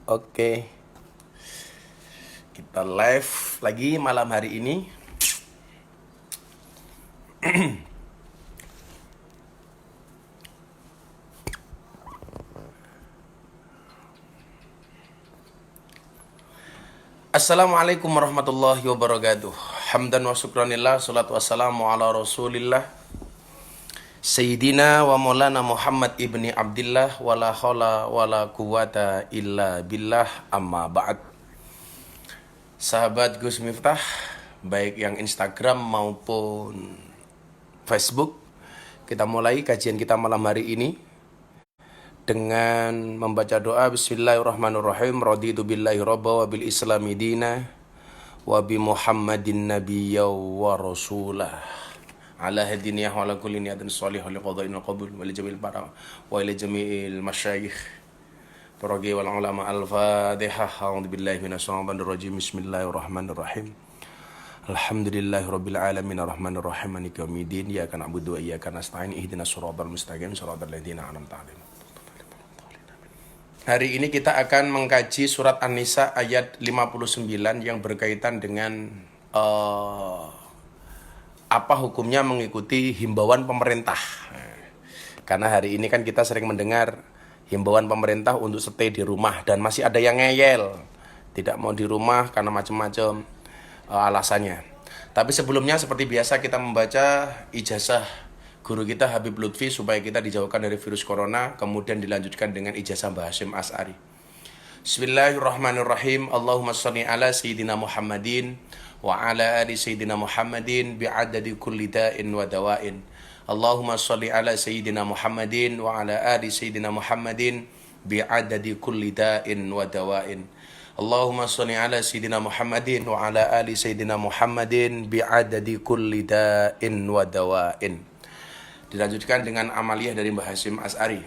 Oke, kita live lagi malam hari ini. Assalamualaikum warahmatullahi wabarakatuh. Hamdan wa syukranillah, salatu wassalamu ala rasulillah Sayyidina wa maulana Muhammad ibni Abdillah, wala hawla wala quwata illa billah, amma ba'd. Sahabat Gus Miftah, baik yang Instagram maupun Facebook, kita mulai kajian kita malam hari ini dengan membaca doa Bismillahirrahmanirrahim. Raditu billahi rabba wa bil islami dina wa bi Muhammadin nabiyya wa rasulah ala hadiniyah wa ala kulli niyatin shalihah li qada'in qabul wa li jamil para wa ila jami'il masyayikh paragi wal ulama. Al-Fatihah. A'udzu billahi minasyaitonir rajim. Bismillahirrahmanirrahim. Alhamdulillahi rabbil alamin arrahmanir rahim maliki yaumiddin iyyaka na'budu wa iyyaka nasta'in ihdinas siratal mustaqim siratal ladzina an'amta 'alaihim. Hari ini kita akan mengkaji surat An-Nisa ayat 59 yang berkaitan dengan apa hukumnya mengikuti himbauan pemerintah. Karena hari ini kan kita sering mendengar himbauan pemerintah untuk stay di rumah, dan masih ada yang ngeyel tidak mau di rumah karena macam-macam alasannya. Tapi sebelumnya seperti biasa kita membaca ijazah guru kita Habib Lutfi supaya kita dijauhkan dari virus corona, kemudian dilanjutkan dengan ijazah Mbah Hasyim As'ari. Bismillahirrahmanirrahim. Allahumma shalli ala Sayyidina Muhammadin wa ala ali Sayyidina Muhammadin bi'adadi kulli da'in wa dawa'in. Allahumma shalli ala Sayyidina Muhammadin wa ala ali Sayyidina Muhammadin bi'adadi kulli da'in wa dawa'in. Allahumma shalli ala Sayyidina Muhammadin wa ala ali Sayyidina Muhammadin bi'adadi kulli da'in wa dawa'in. Dilanjutkan dengan amaliyah dari Mbah Hasyim As'ari.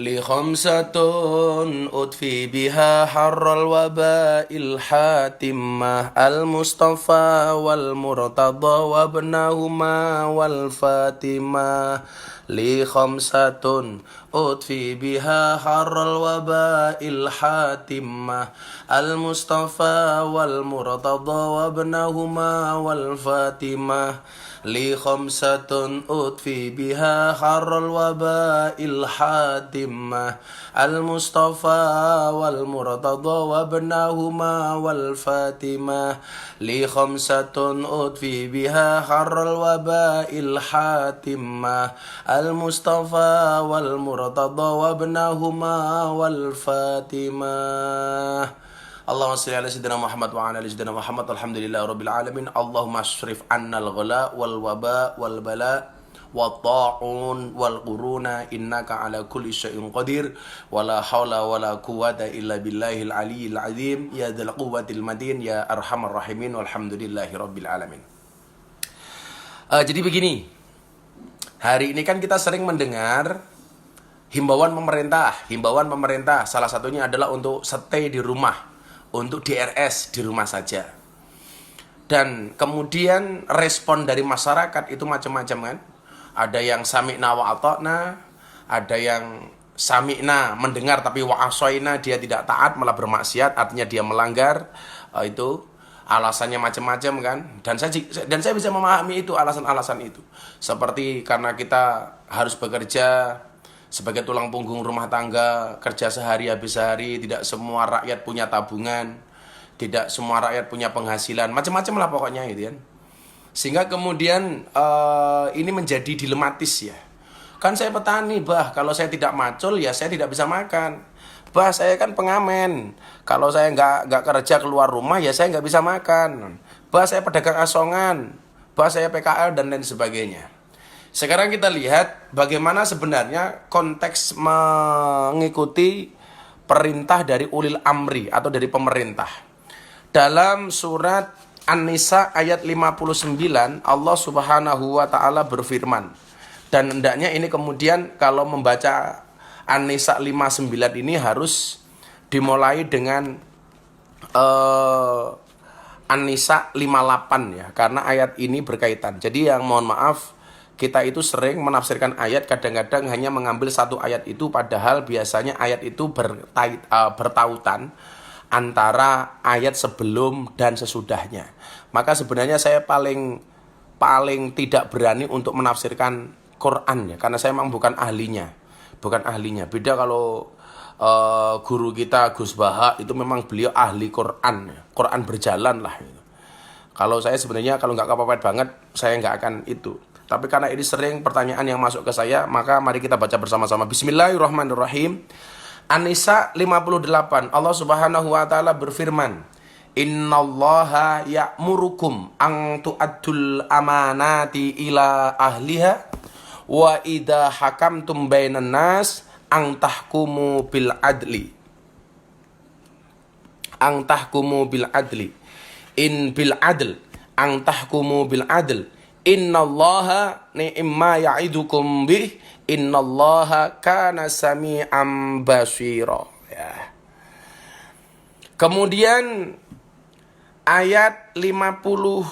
Li khamsatun utfi biha harral waba'il hatimah al-mustafa wal murtada wa ibnahuma wal fatimah. Li khamsatun utfi biha harral waba'il hatimah al-mustafa wal murtada wa ibnahuma wal fatimah. Li khamsatun utfi biha harral waba'il hatimah al-mustafa wal murtada wa ibnahuma wal fatimah. Li khamsatun utfi biha harral waba'il hatimah al-mustafa wal murtada wa ibnahuma wal fatimah. Allahumma shalli ala sayyidina Muhammad wa ala ali sayyidina Muhammad. Alhamdulillahi rabbil alamin. Allahumma asrif 'anna al-ghala wal waba wal bala wat ta'un wal quruna innaka ala kulli syai'in qadir wala haula wala quwwata illa billahil aliyyil azim ya dzal quwwatil matin ya arhamar rahimin walhamdulillahi rabbil alamin. Jadi begini. Hari ini kan kita sering mendengar himbauan pemerintah. Himbauan pemerintah salah satunya adalah untuk stay di rumah, untuk DRS di rumah saja. Dan kemudian respon dari masyarakat itu macam-macam kan. Ada yang sami'na wa ata'na, ada yang sami'na mendengar tapi wa asoina dia tidak taat malah bermaksiat, artinya dia melanggar. Itu alasannya macam-macam kan. Dan saya bisa memahami itu, alasan-alasan itu. Seperti karena kita harus bekerja sebagai tulang punggung rumah tangga, kerja sehari habis sehari, tidak semua rakyat punya tabungan, tidak semua rakyat punya penghasilan, macam-macam lah pokoknya gitu kan. Sehingga kemudian ini menjadi dilematis ya. Kan saya petani, Bah, kalau saya tidak macul ya saya tidak bisa makan. Bah, saya kan pengamen, kalau saya nggak kerja keluar rumah ya saya nggak bisa makan. Bah, saya pedagang asongan, bah, saya PKL dan lain sebagainya. Sekarang kita lihat bagaimana sebenarnya konteks mengikuti perintah dari ulil amri atau dari pemerintah. Dalam surat An-Nisa ayat 59 Allah Subhanahu wa taala berfirman. Dan hendaknya ini kemudian kalau membaca An-Nisa 59 ini harus dimulai dengan An-Nisa 58 ya, karena ayat ini berkaitan. Jadi yang mohon maaf kita itu sering menafsirkan ayat, kadang-kadang hanya mengambil satu ayat itu, padahal biasanya ayat itu bertautan antara ayat sebelum dan sesudahnya. Maka sebenarnya saya paling tidak berani untuk menafsirkan Quran ya, karena saya memang bukan ahlinya. Beda kalau guru kita Gus Baha itu memang beliau ahli Quran, Quran berjalan lah gitu. Kalau saya sebenarnya kalau nggak kepepet banget, saya nggak akan itu. Tapi karena ini sering pertanyaan yang masuk ke saya, maka mari kita baca bersama-sama. Bismillahirrahmanirrahim. An-Nisa 58. Allah Subhanahu wa taala berfirman, "Innallaha ya'murukum an tu'addul amanati ila ahliha wa idza hakamtum bainan nas an tahkumu bil adli." An tahkumu bil adli. In bil adl an tahkumu bil adl innallaha ni'ma ya'idukum bih innallaha kana sami'an basira ya. Kemudian ayat 59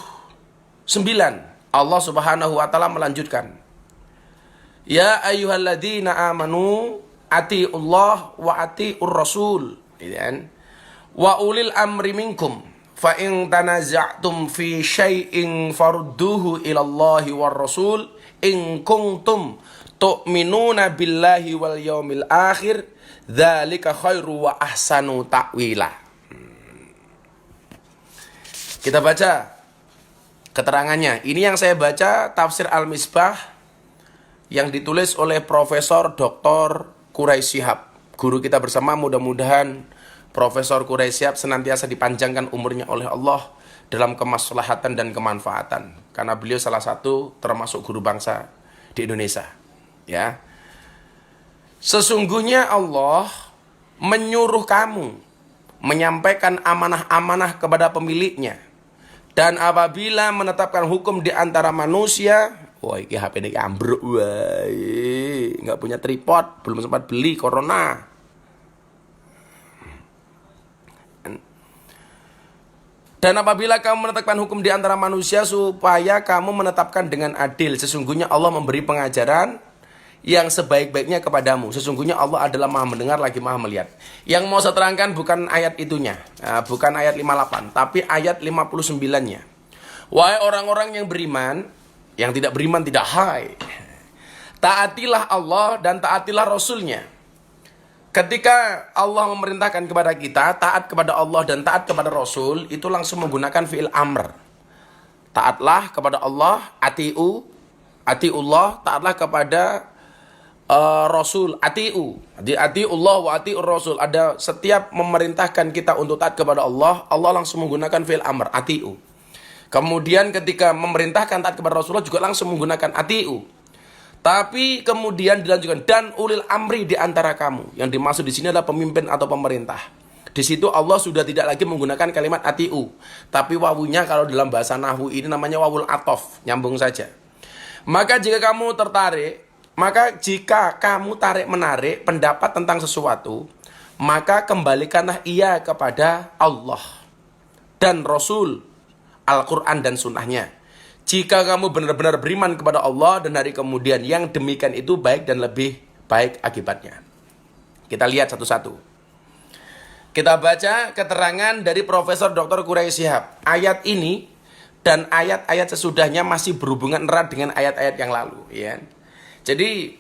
Allah Subhanahu wa taala melanjutkan, ya ayyuhalladzina amanu atiiullah wa atiiur rasul wa ulil amri minkum fa in tanaza'tum fi syai'in farudduhu ila Allahi war Rasul in kuntum tu'minuna billahi wal yaumil akhir dzalika khairu wa ahsanu ta'wila. Kita baca keterangannya. Ini yang saya baca tafsir Al-Misbah yang ditulis oleh Profesor Dr. Quraisy Shihab, guru kita bersama. Mudah-mudahan Profesor Quraisy Shihab senantiasa dipanjangkan umurnya oleh Allah dalam kemaslahatan dan kemanfaatan, karena beliau salah satu termasuk guru bangsa di Indonesia ya. Sesungguhnya Allah menyuruh kamu menyampaikan amanah-amanah kepada pemiliknya, dan apabila menetapkan hukum di antara manusia, wah ini HP ini ambruk, wah nggak punya tripod, belum sempat beli, corona. Dan apabila kamu menetapkan hukum di antara manusia supaya kamu menetapkan dengan adil, sesungguhnya Allah memberi pengajaran yang sebaik-baiknya kepadamu. Sesungguhnya Allah adalah Maha mendengar lagi Maha melihat. Yang mau saya terangkan bukan ayat itunya, bukan ayat 58, tapi ayat 59-nya. Wahai orang-orang yang beriman, yang tidak beriman tidak hai. Taatilah Allah dan taatilah Rasul-Nya. Ketika Allah memerintahkan kepada kita taat kepada Allah dan taat kepada Rasul, itu langsung menggunakan fi'il amr. Taatlah kepada Allah, atiullah, taatlah kepada Rasul, atiullah wa atiur Rasul. Ada setiap memerintahkan kita untuk taat kepada Allah, Allah langsung menggunakan fi'il amr, atiu. Kemudian ketika memerintahkan taat kepada Rasulullah juga langsung menggunakan atiu. Tapi kemudian dilanjutkan, dan ulil amri di antara kamu. Yang dimaksud di sini adalah pemimpin atau pemerintah. Di situ Allah sudah tidak lagi menggunakan kalimat atiu, tapi wawunya kalau dalam bahasa nahwu ini namanya wawul atof, nyambung saja. Maka jika kamu tarik menarik pendapat tentang sesuatu, maka kembalikanlah ia kepada Allah dan Rasul, Al-Quran dan Sunnahnya. Jika kamu benar-benar beriman kepada Allah dan hari kemudian, yang demikian itu baik dan lebih baik akibatnya. Kita lihat satu-satu. Kita baca keterangan dari Profesor Dr. Quraisy Shihab. Ayat ini dan ayat-ayat sesudahnya masih berhubungan erat dengan ayat-ayat yang lalu. Ya. Jadi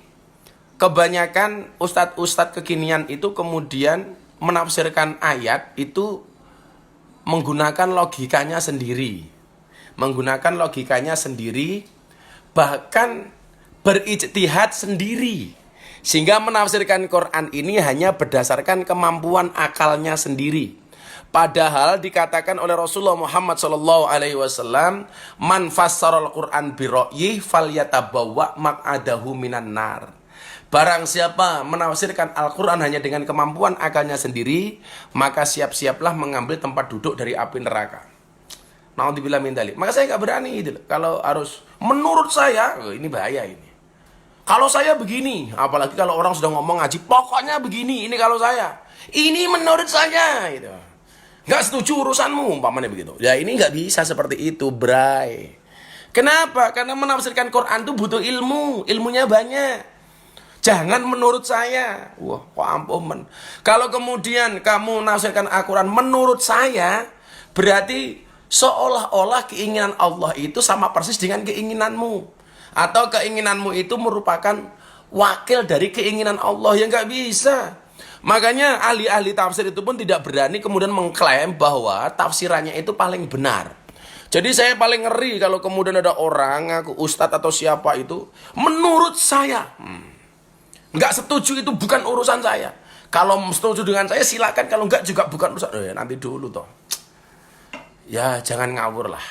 kebanyakan ustadz-ustadz kekinian itu kemudian menafsirkan ayat itu menggunakan logikanya sendiri. Bahkan berijtihad sendiri, sehingga menafsirkan Quran ini hanya berdasarkan kemampuan akalnya sendiri. Padahal dikatakan oleh Rasulullah Muhammad SAW, man fassaral Quran bira'yih falyatabawwa maq'adahu minan nar. Barang siapa menafsirkan Al-Quran hanya dengan kemampuan akalnya sendiri, maka siap-siaplah mengambil tempat duduk dari api neraka. Na'udzubillah min dzalik. Maka saya nggak berani itu. Kalau harus menurut saya, ini bahaya ini. Kalau saya begini, apalagi kalau orang sudah ngomong ngaji, pokoknya begini. Ini kalau saya, ini menurut saya, gitu. Nggak setuju urusanmu, umpamanya begitu. Ya ini nggak bisa seperti itu, bray. Kenapa? Karena menafsirkan Quran itu butuh ilmu, ilmunya banyak. Jangan menurut saya. Wah, kok ampun. Kalau kemudian kamu menafsirkan Al-Quran menurut saya, berarti seolah-olah keinginan Allah itu sama persis dengan keinginanmu. Atau keinginanmu itu merupakan wakil dari keinginan Allah, yang nggak bisa. Makanya ahli-ahli tafsir itu pun tidak berani kemudian mengklaim bahwa tafsirannya itu paling benar. Jadi saya paling ngeri kalau kemudian ada orang ngaku ustadz atau siapa itu menurut saya. Nggak setuju itu bukan urusan saya. Kalau setuju dengan saya silakan, kalau nggak juga bukan urusan. Nanti dulu toh. Ya jangan ngawur lah.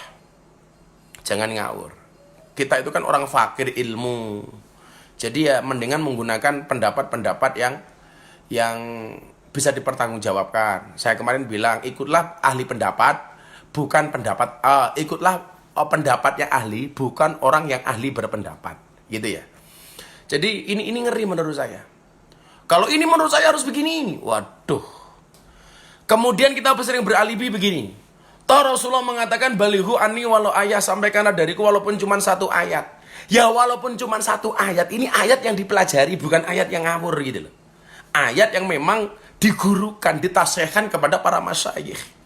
Jangan ngawur. Kita itu kan orang fakir ilmu. Jadi ya mendingan menggunakan pendapat-pendapat yang bisa dipertanggungjawabkan. Saya kemarin bilang ikutlah ahli pendapat, bukan pendapat. Ikutlah pendapatnya ahli, bukan orang yang ahli berpendapat. Gitu ya. Jadi ini ngeri menurut saya. Kalau ini menurut saya harus begini. Waduh. Kemudian kita sering beralibi begini. Toh Rasulullah mengatakan balihu anni walau ayat, sampaikanlah dariku walaupun cuma satu ayat. Ya walaupun cuma satu ayat. Ini ayat yang dipelajari, bukan ayat yang ngawur gitu loh. Ayat yang memang digurukan, ditasihkan kepada para masyayikh.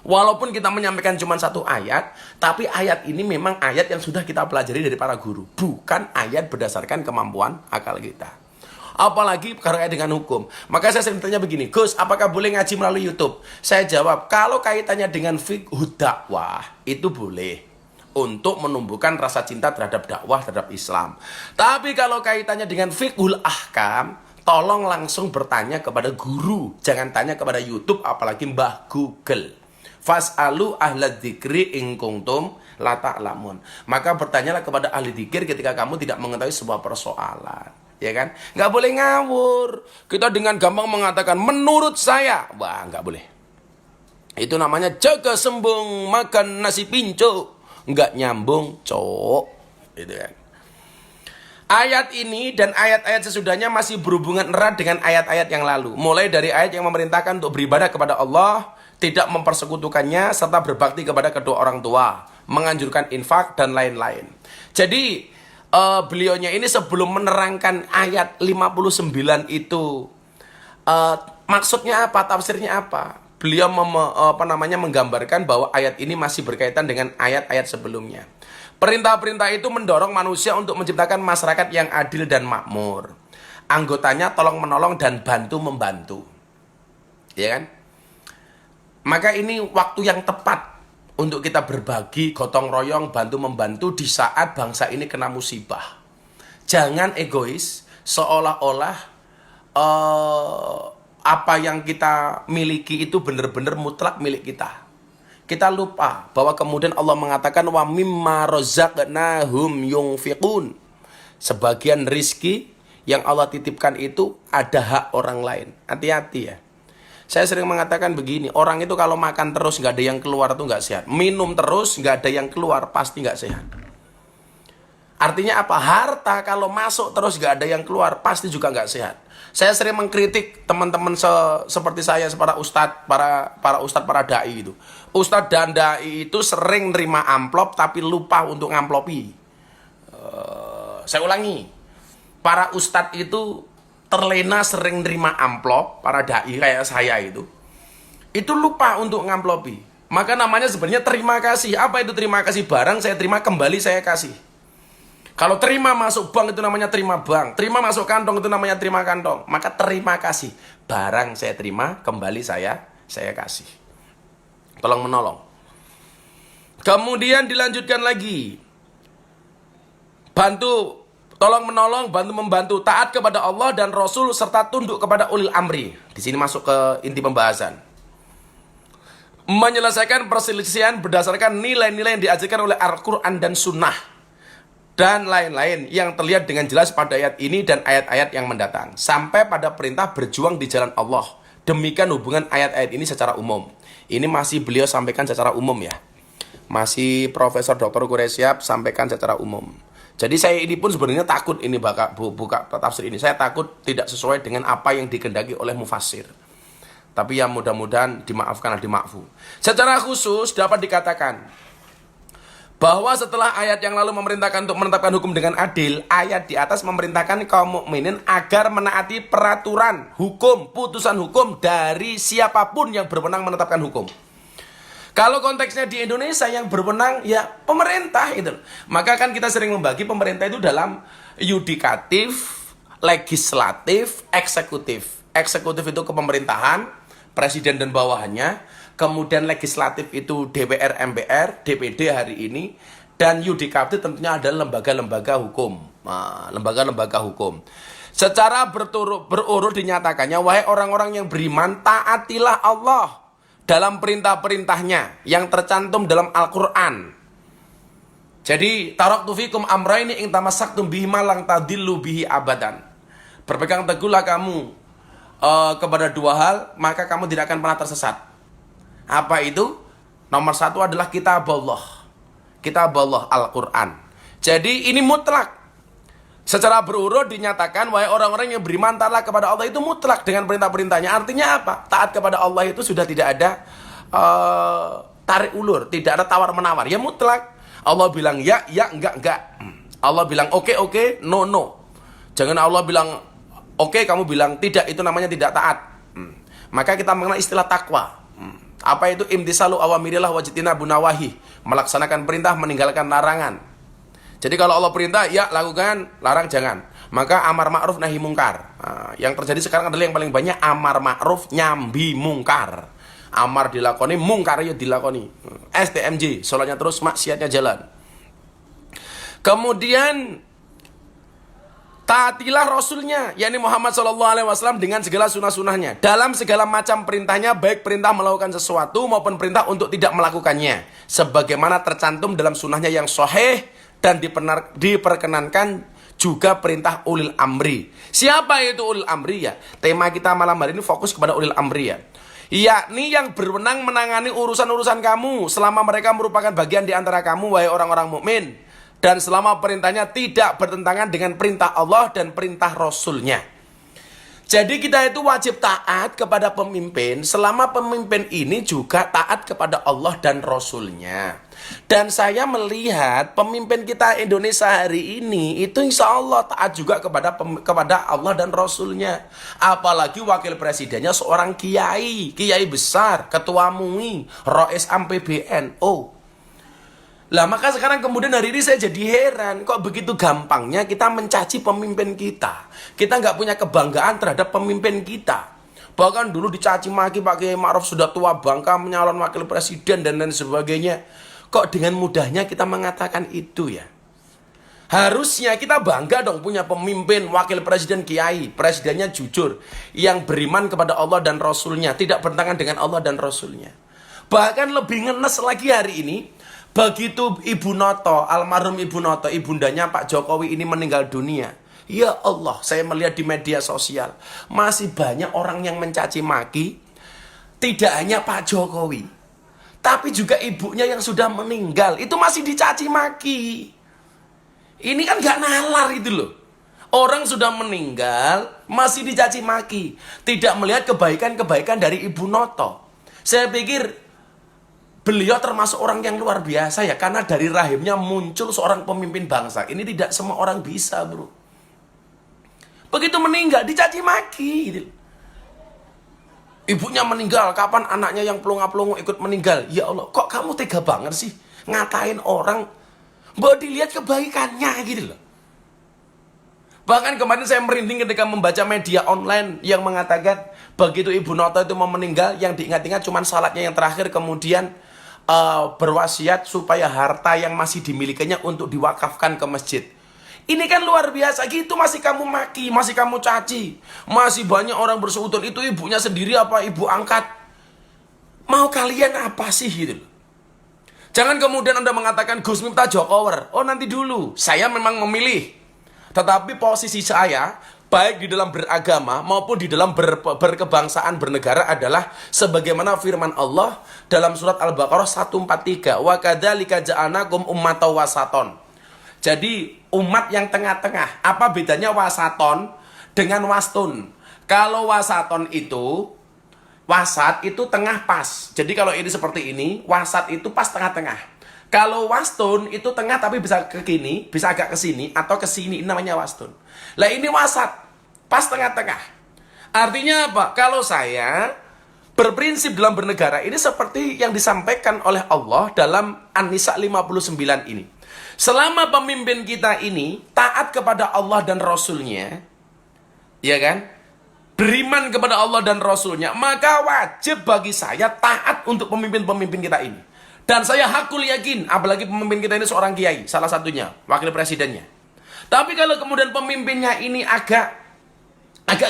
Walaupun kita menyampaikan cuma satu ayat, tapi ayat ini memang ayat yang sudah kita pelajari dari para guru. Bukan ayat berdasarkan kemampuan akal kita. Apalagi berkait dengan hukum. Maka saya sering bertanya begini, Gus, apakah boleh ngaji melalui YouTube? Saya jawab, kalau kaitannya dengan fiqh dakwah, itu boleh. Untuk menumbuhkan rasa cinta terhadap dakwah, terhadap Islam. Tapi kalau kaitannya dengan fiqhul ahkam, tolong langsung bertanya kepada guru. Jangan tanya kepada YouTube, apalagi Mbah Google. Fas'alu ahla dzikri in kuntum la ta'lamun. Maka bertanyalah kepada ahli dzikir ketika kamu tidak mengetahui sebuah persoalan. Ya kan? Nggak boleh ngawur. Kita dengan gampang mengatakan menurut saya. Wah, nggak boleh. Itu namanya jaga sembung makan nasi pinco. Nggak nyambung, cok. Gitu kan. Ayat ini dan ayat-ayat sesudahnya masih berhubungan erat dengan ayat-ayat yang lalu. Mulai dari ayat yang memerintahkan untuk beribadah kepada Allah, tidak mempersekutukannya, serta berbakti kepada kedua orang tua, menganjurkan infak, dan lain-lain. Jadi, beliaunya ini sebelum menerangkan ayat 59 itu, maksudnya apa, tafsirnya apa? Beliau menggambarkan bahwa ayat ini masih berkaitan dengan ayat-ayat sebelumnya. Perintah-perintah itu mendorong manusia untuk menciptakan masyarakat yang adil dan makmur. Anggotanya tolong-menolong dan bantu-membantu. Ya kan? Maka ini waktu yang tepat untuk kita berbagi, gotong royong, bantu-membantu di saat bangsa ini kena musibah. Jangan egois, seolah-olah apa yang kita miliki itu benar-benar mutlak milik kita. Kita lupa bahwa kemudian Allah mengatakan wa mimma razaqnahum yunfiqun. Sebagian rizki yang Allah titipkan itu ada hak orang lain. Hati-hati ya. Saya sering mengatakan begini, orang itu kalau makan terus nggak ada yang keluar itu nggak sehat. Minum terus nggak ada yang keluar pasti nggak sehat. Artinya apa? Harta kalau masuk terus nggak ada yang keluar pasti juga nggak sehat. Saya sering mengkritik teman-teman seperti saya, para ustadz, para dai itu. Ustadz dan dai itu sering nerima amplop tapi lupa untuk ngamplopi. Saya ulangi, para ustadz itu terlena sering nerima amplop, para dai kayak saya itu lupa untuk ngamplopi. Maka namanya sebenarnya terima kasih. Apa itu terima kasih? Barang saya terima kembali saya kasih. Kalau terima masuk bank itu namanya terima bank. Terima masuk kantong itu namanya terima kantong. Maka terima kasih. Barang saya terima, kembali saya kasih. Tolong menolong. Kemudian dilanjutkan lagi. Bantu, tolong menolong, bantu membantu. Taat kepada Allah dan Rasul serta tunduk kepada ulil amri. Di sini masuk ke inti pembahasan. Menyelesaikan perselisihan berdasarkan nilai-nilai yang diajarkan oleh Al-Quran dan Sunnah. Dan lain-lain yang terlihat dengan jelas pada ayat ini dan ayat-ayat yang mendatang. Sampai pada perintah berjuang di jalan Allah. Demikian hubungan ayat-ayat ini secara umum. Ini masih beliau sampaikan secara umum ya. Masih Profesor Dr. Quresyap sampaikan secara umum. Jadi saya ini pun sebenarnya takut ini buka tafsir ini. Saya takut tidak sesuai dengan apa yang dikehendaki oleh mufassir. Tapi ya mudah-mudahan dimaafkan dan dimakfu. Secara khusus dapat dikatakan Bahwa setelah ayat yang lalu memerintahkan untuk menetapkan hukum dengan adil, ayat di atas memerintahkan kaum mukminin agar menaati peraturan hukum, putusan hukum dari siapapun yang berwenang menetapkan hukum. Kalau konteksnya di Indonesia yang berwenang ya pemerintah itu. Maka kan kita sering membagi pemerintah itu dalam yudikatif, legislatif, eksekutif. Eksekutif itu kepemerintahan, presiden dan bawahannya. Kemudian legislatif itu DPR, MPR, DPD hari ini. Dan yudikatif tentunya adalah lembaga-lembaga hukum. Lembaga-lembaga hukum. Secara berurut dinyatakannya, wahai orang-orang yang beriman, taatilah Allah dalam perintah-perintahnya yang tercantum dalam Al-Quran. Jadi, taraktu fikum amraini ing tamassaktum bihi malang tadillu bihi abadan. Berpegang teguhlah kamu kepada dua hal, maka kamu tidak akan pernah tersesat. Apa itu? Nomor satu adalah kitab Allah. Kitab Allah, Al-Quran. Jadi ini mutlak. Secara berurut dinyatakan, wahai orang-orang yang beriman taatlah kepada Allah, itu mutlak dengan perintah-perintahnya. Artinya apa? Taat kepada Allah itu sudah tidak ada tarik ulur, tidak ada tawar-menawar. Ya mutlak. Allah bilang ya, ya, enggak. Allah bilang oke, no. Jangan Allah bilang oke, kamu bilang tidak, itu namanya tidak taat. Maka kita mengenal istilah takwa. Apa itu? Imtisalu awamirillah wajtinabun nawahi. Melaksanakan perintah, meninggalkan larangan. Jadi kalau Allah perintah, ya lakukan, larang jangan. Maka amar ma'ruf nahi mungkar. Yang terjadi sekarang adalah yang paling banyak amar ma'ruf nyambi mungkar. Amar dilakoni, mungkar ya dilakoni. STMJ, soalnya terus maksiatnya jalan. Kemudian taatilah Rasulnya, yakni Muhammad SAW dengan segala sunnah-sunnahnya. Dalam segala macam perintahnya, baik perintah melakukan sesuatu maupun perintah untuk tidak melakukannya. Sebagaimana tercantum dalam sunnahnya yang sahih dan diperkenankan juga perintah ulil amri. Siapa itu ulil amri ya? Tema kita malam hari ini fokus kepada ulil amri ya. Yakni yang berwenang menangani urusan-urusan kamu selama mereka merupakan bagian di antara kamu, wahai orang-orang mukmin. Dan selama perintahnya tidak bertentangan dengan perintah Allah dan perintah Rasulnya. Jadi kita itu wajib taat kepada pemimpin selama pemimpin ini juga taat kepada Allah dan Rasulnya. Dan saya melihat pemimpin kita Indonesia hari ini itu insya Allah taat juga kepada Allah dan Rasulnya. Apalagi wakil presidennya seorang kiai besar, ketua MUI, Rais Am PBNU. Lah maka sekarang kemudian hari ini saya jadi heran, kok begitu gampangnya kita mencaci pemimpin kita. Kita nggak punya kebanggaan terhadap pemimpin kita. Bahkan dulu dicaci maki Pak Kiai Ma'ruf sudah tua bangka menyalon wakil presiden dan lain sebagainya. Kok dengan mudahnya kita mengatakan itu ya? Harusnya kita bangga dong punya pemimpin wakil presiden kiai, presidennya jujur, yang beriman kepada Allah dan Rasulnya, tidak bertentangan dengan Allah dan Rasulnya. Bahkan lebih ngenes lagi hari ini, begitu Ibu Noto, almarhum Ibu Noto, ibundanya Pak Jokowi ini meninggal dunia. Ya Allah, saya melihat di media sosial masih banyak orang yang mencaci maki. Tidak hanya Pak Jokowi, tapi juga ibunya yang sudah meninggal, itu masih dicaci maki. Ini kan gak nalar itu loh. Orang sudah meninggal masih dicaci maki, tidak melihat kebaikan-kebaikan dari Ibu Noto. Saya pikir beliau termasuk orang yang luar biasa ya, karena dari rahimnya muncul seorang pemimpin bangsa. Ini tidak semua orang bisa, bro. Begitu meninggal dicaci maki gitu. Ibunya meninggal, kapan anaknya yang pelongo-pelongo ikut meninggal? Ya Allah, kok kamu tega banget sih ngatain orang, bahwa dilihat kebaikannya gitu loh. Bahkan kemarin saya merinding ketika membaca media online yang mengatakan begitu Ibu Noto itu mau meninggal, yang diingat-ingat cuma salatnya yang terakhir, kemudian berwasiat supaya harta yang masih dimilikinya untuk diwakafkan ke masjid. Ini kan luar biasa, gitu masih kamu maki, masih kamu caci. Masih banyak orang berseuton, itu ibunya sendiri apa ibu angkat. Mau kalian apa sih gitu. Jangan kemudian Anda mengatakan Gus Miftah Jokower. Oh nanti dulu, saya memang memilih. Tetapi posisi saya, baik di dalam beragama maupun di dalam berkebangsaan, bernegara adalah sebagaimana firman Allah dalam surat Al-Baqarah 143. Wa kadzalika ja'alnakum ummatan wasaton. Jadi umat yang tengah-tengah. Apa bedanya wasaton dengan wastun? Kalau wasaton itu, wasat itu tengah pas. Jadi kalau ini seperti ini, wasat itu pas tengah-tengah. Kalau wastun itu tengah tapi bisa ke kini, bisa agak ke sini atau ke sini, ini namanya wastun. Lah ini wasat, pas tengah-tengah. Artinya apa? Kalau saya berprinsip dalam bernegara ini seperti yang disampaikan oleh Allah dalam An-Nisa 59 ini. Selama pemimpin kita ini taat kepada Allah dan Rasulnya, ya kan? Beriman kepada Allah dan Rasulnya, maka wajib bagi saya taat untuk pemimpin-pemimpin kita ini. Dan saya hakul yakin, apalagi pemimpin kita ini seorang kiai, salah satunya, wakil presidennya. Tapi kalau kemudian pemimpinnya ini agak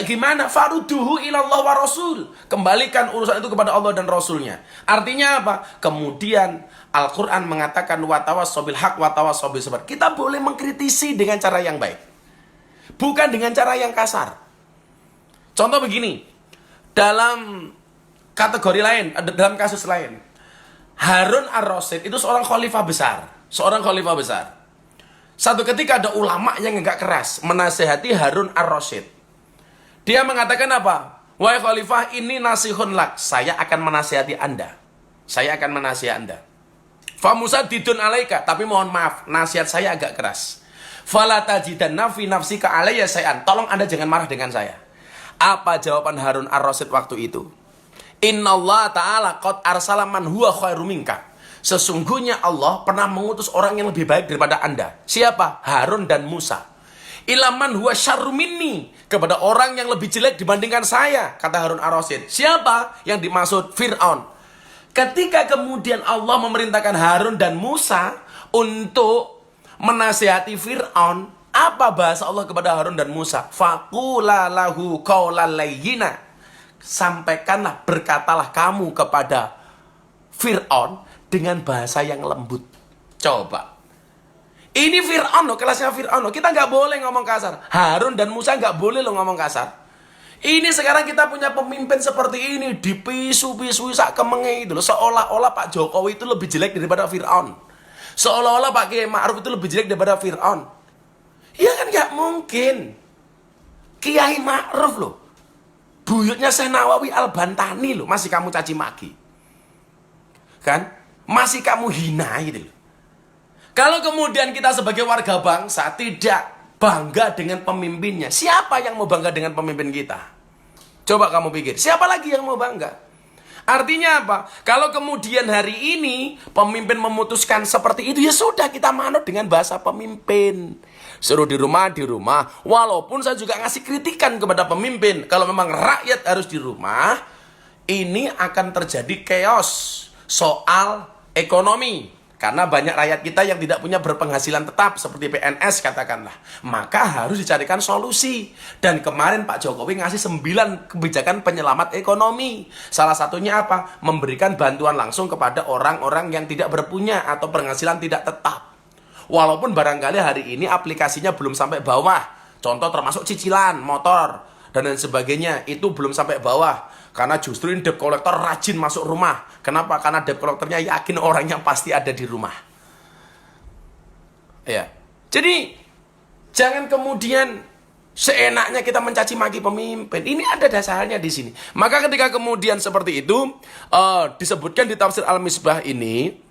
gimana? Faruduhu ilallah wa rasul. Kembalikan urusan itu kepada Allah dan Rasulnya. Artinya apa? Kemudian Al-Quran mengatakan watawassobil haq watawassobil sabar. Kita boleh mengkritisi dengan cara yang baik, bukan dengan cara yang kasar. Contoh begini, dalam kategori lain, dalam kasus lain, Harun ar-Rasyid itu seorang khalifah besar. Satu ketika ada ulama yang agak keras menasehati Harun ar-Rasyid. Dia mengatakan apa? Wahai khalifah, ini nasihun lak. Saya akan menasihati Anda. Famusadidun alaika. Tapi mohon maaf, nasihat saya agak keras. Fala tajidanna fi nafsika alayya syai'an. Tolong Anda jangan marah dengan saya. Apa jawaban Harun ar-Rasyid waktu itu? Innallaha ta'ala qad arsala man huwa khairum minka. Sesungguhnya Allah pernah mengutus orang yang lebih baik daripada Anda. Siapa? Harun dan Musa. Ilaman huwa syarrum minni. Kepada orang yang lebih jelek dibandingkan saya, kata Harun ar-Rasyid. Siapa yang dimaksud? Fir'aun. Ketika kemudian Allah memerintahkan Harun dan Musa untuk menasihati Fir'aun, apa bahasa Allah kepada Harun dan Musa? Faqula lahu qawlan layyina. Sampaikanlah, berkatalah kamu kepada Fir'aun dengan bahasa yang lembut. Coba. Ini Fir'aun loh, kelasnya Fir'aun loh. Kita nggak boleh ngomong kasar. Harun dan Musa nggak boleh loh ngomong kasar. Ini sekarang kita punya pemimpin seperti ini, dipisu-pisu sak kemenge itu loh. Seolah-olah Pak Jokowi itu lebih jelek daripada Fir'aun. Seolah-olah Pak Kiai Ma'ruf itu lebih jelek daripada Fir'aun. Ya kan nggak mungkin. Kiai Ma'ruf loh, buyutnya Syekh Nawawi Al-Bantani loh, masih kamu caci maki. Kan? Masih kamu hina gitu loh. Kalau kemudian kita sebagai warga bangsa tidak bangga dengan pemimpinnya, siapa yang mau bangga dengan pemimpin kita? Coba kamu pikir, siapa lagi yang mau bangga? Artinya apa? Kalau kemudian hari ini pemimpin memutuskan seperti itu, ya sudah, kita manut dengan bahasa pemimpin. Suruh di rumah. Walaupun saya juga ngasih kritikan kepada pemimpin, kalau memang rakyat harus di rumah, ini akan terjadi chaos soal ekonomi. Karena banyak rakyat kita yang tidak punya berpenghasilan tetap, seperti PNS katakanlah. Maka harus dicarikan solusi. Dan kemarin Pak Jokowi ngasih 9 kebijakan penyelamat ekonomi. Salah satunya apa? Memberikan bantuan langsung kepada orang-orang yang tidak berpunya atau penghasilan tidak tetap. Walaupun barangkali hari ini aplikasinya belum sampai bawah. Contoh termasuk cicilan, motor, dan lain sebagainya. Itu belum sampai bawah. Karena justru ini debt collector rajin masuk rumah. Kenapa? Karena debt collectornya yakin orangnya pasti ada di rumah. Ya. Jadi jangan kemudian seenaknya kita mencaci maki pemimpin. Ini ada dasarnya di sini. Maka ketika kemudian seperti itu disebutkan di tafsir Al-Misbah ini,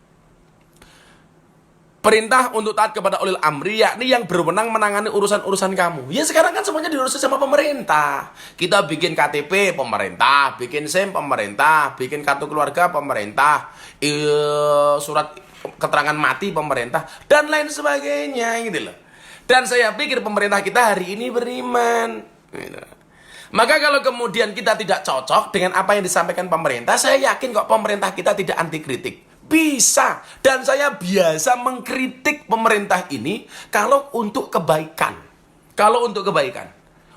perintah untuk taat kepada ulil amri, yakni yang berwenang menangani urusan-urusan kamu. Ya sekarang kan semuanya diurus sama pemerintah. Kita bikin KTP pemerintah, bikin SIM pemerintah, bikin kartu keluarga pemerintah, surat keterangan mati pemerintah, dan lain sebagainya gitu loh. Dan saya pikir pemerintah kita hari ini beriman gitu. Maka kalau kemudian kita tidak cocok dengan apa yang disampaikan pemerintah, saya yakin kok pemerintah kita tidak anti kritik. Bisa. Dan saya biasa mengkritik pemerintah ini kalau untuk kebaikan.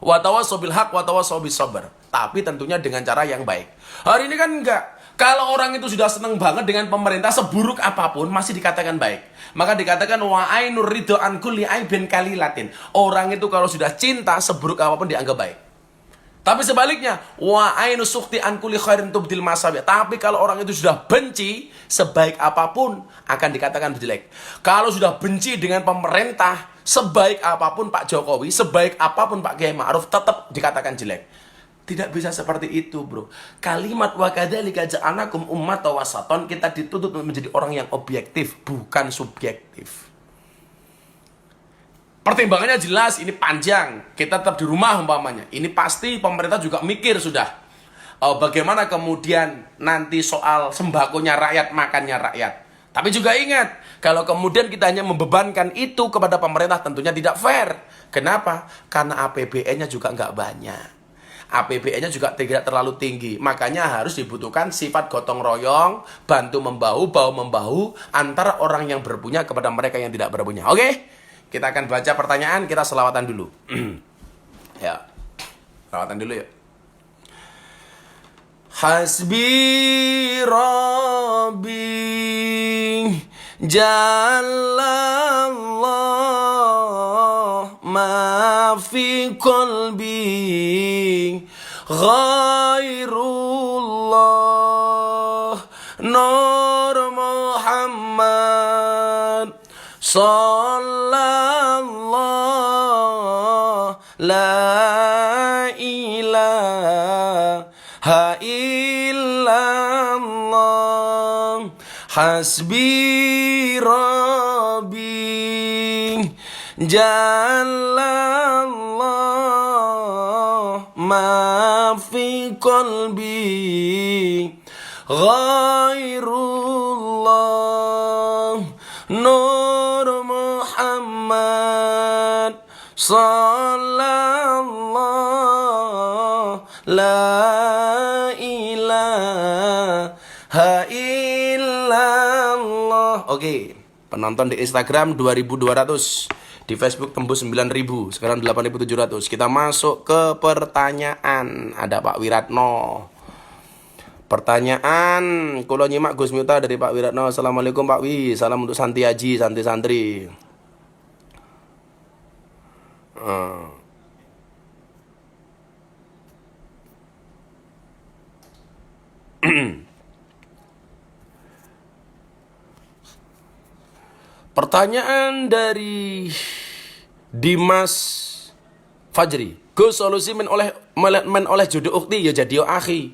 Watawassaw bil haq watawassaw bis sabr. Tapi tentunya dengan cara yang baik. Hari ini kan enggak. Kalau orang itu sudah senang banget dengan pemerintah, seburuk apapun masih dikatakan baik. Maka dikatakan wa ainur ridho an kulli aibin kalilatin. Orang itu kalau sudah cinta, seburuk apapun dianggap baik. Tapi sebaliknya, wa ainu sukti an kulli khairin tubdil masawi. Tapi kalau orang itu sudah benci, sebaik apapun akan dikatakan jelek. Kalau sudah benci dengan pemerintah, sebaik apapun Pak Jokowi, sebaik apapun Pak Kiai Ma'ruf, tetap dikatakan jelek. Tidak bisa seperti itu, bro. Kalimat wa kadzalika ja'alnakum ummatan wasaton, kita dituntut untuk menjadi orang yang objektif, bukan subjektif. Pertimbangannya jelas, ini panjang. Kita tetap di rumah umpamanya. Ini pasti pemerintah juga mikir sudah. Bagaimana kemudian nanti soal sembakonya rakyat, makannya rakyat. Tapi juga ingat, kalau kemudian kita hanya membebankan itu kepada pemerintah tentunya tidak fair. Kenapa? Karena APBN-nya juga nggak banyak. APBN-nya juga tidak terlalu tinggi. Makanya harus dibutuhkan sifat gotong royong, bantu membahu, bahu membahu antara orang yang berpunya kepada mereka yang tidak berpunya. Oke? Kita akan baca pertanyaan, kita selawatan dulu. Ya. Selawatan dulu ya. Hasbi Rabbi Jalallah ma fi qalbi ghairullah Nur Muhammad Sallallahu la ilaha illallah Hasbi Rabbi Jalallah ma fi qalbi ghairullah Nur Muhammad Sallallahu la ilaha illallah. Oke, penonton di Instagram 2200, di Facebook tembus 9000, sekarang 8700. Kita masuk ke pertanyaan. Ada Pak Wiratno. Pertanyaan kulo nyimak Gus Miftah dari Pak Wiratno. Assalamualaikum Pak Wi, salam untuk Santi Haji, santri-santri. Pertanyaan dari Dimas Fajri. Gus, solusi men oleh jodoh ukti ya jadi akhi.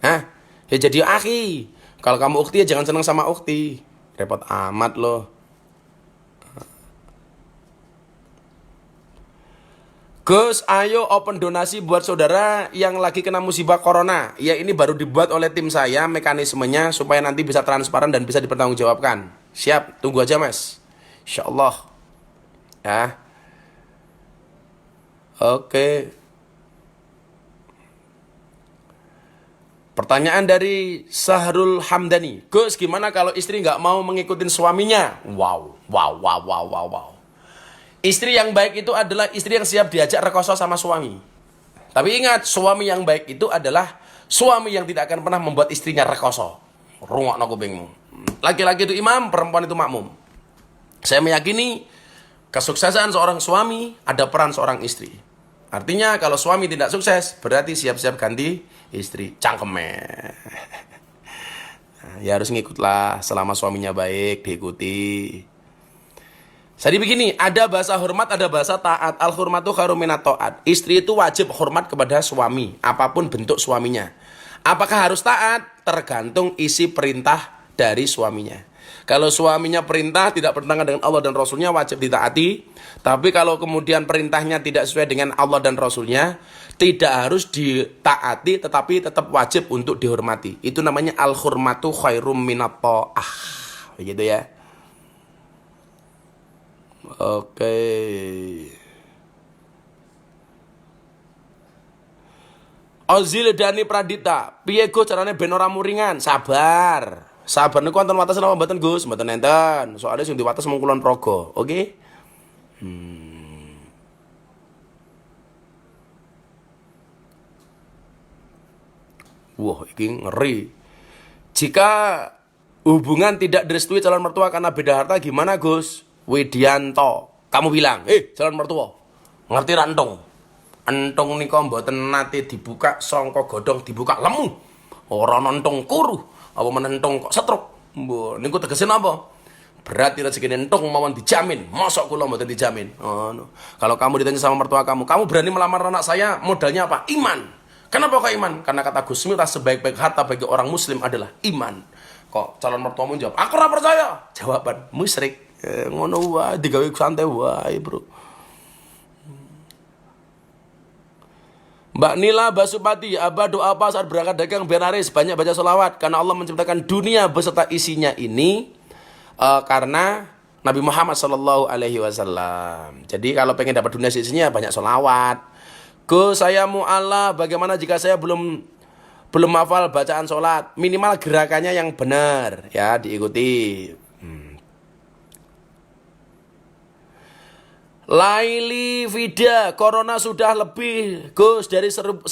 Hah? Ya jadi akhi. Kalau kamu ukti ya jangan senang sama ukti. Repot amat loh. Gus, ayo open donasi buat saudara yang lagi kena musibah corona. Ya, ini baru dibuat oleh tim saya mekanismenya supaya nanti bisa transparan dan bisa dipertanggungjawabkan. Siap, tunggu aja mas. Insyaallah. Ya. Oke. Pertanyaan dari Sahrul Hamdani. Gus, gimana kalau istri nggak mau mengikutin suaminya? Wow. Istri yang baik itu adalah istri yang siap diajak rekoso sama suami. Tapi ingat, suami yang baik itu adalah suami yang tidak akan pernah membuat istrinya rekoso. Rungokno kupingmu. Laki-laki itu imam, perempuan itu makmum. Saya meyakini kesuksesan seorang suami ada peran seorang istri. Artinya kalau suami tidak sukses, berarti siap-siap ganti istri. Cangkeme. Ya harus ngikutlah selama suaminya baik, diikuti. Jadi begini, ada bahasa hormat, ada bahasa taat. Al-hurmatu khairum minat ta'at. Istri itu wajib hormat kepada suami, apapun bentuk suaminya. Apakah harus taat? Tergantung isi perintah dari suaminya. Kalau suaminya perintah tidak bertentangan dengan Allah dan Rasulnya, wajib ditaati. Tapi kalau kemudian perintahnya tidak sesuai dengan Allah dan Rasulnya, tidak harus ditaati, tetapi tetap wajib untuk dihormati. Itu namanya al-hurmatu khairum minat ta'ah. Begitu ya. Oke. Ozil Dani Pradita, piye Gus carane ben ora muringan? Sabar. Sabar niku wonten wates napa mboten Gus? Mboten enten. Soale sing diwates mung Kulon Progo, oke? Wah, ini ngeri. Jika hubungan tidak direstui calon mertua karena beda harta, gimana Gus? Widianto, kamu bilang, calon mertua, ngerti rantong? Entong nika mboten nate dibuka sangka godhong dibuka lemu. Ora nentong kuru, apa menentong kok setruk. Mbok niku tegese napa? Berarti rezeki entung mawon dijamin. Mosok kula mboten dijamin. Oh, no. Kalau kamu ditanya sama mertua kamu berani melamar anak saya, modalnya apa? Iman. Kenapa kok iman? Karena kata Gus Miftah, sebaik-baik harta bagi orang muslim adalah iman. Kok calon mertuamu jawab, aku ora percaya. Jawaban musyrik. Ngono wae, digawe santai wae, Bro. Mbak Nila Basupati, Abah doa apa saat berangkat dagang biar laris? Banyak baca sholawat. Karena Allah menciptakan dunia beserta isinya ini karena Nabi Muhammad SAW. Jadi kalau pengen dapat dunia isinya banyak sholawat. Saya mu'alaf, bagaimana jika saya belum hafal bacaan sholat? Minimal gerakannya yang benar, ya diikuti. Laili Vida, corona sudah lebih Gus dari 1.000.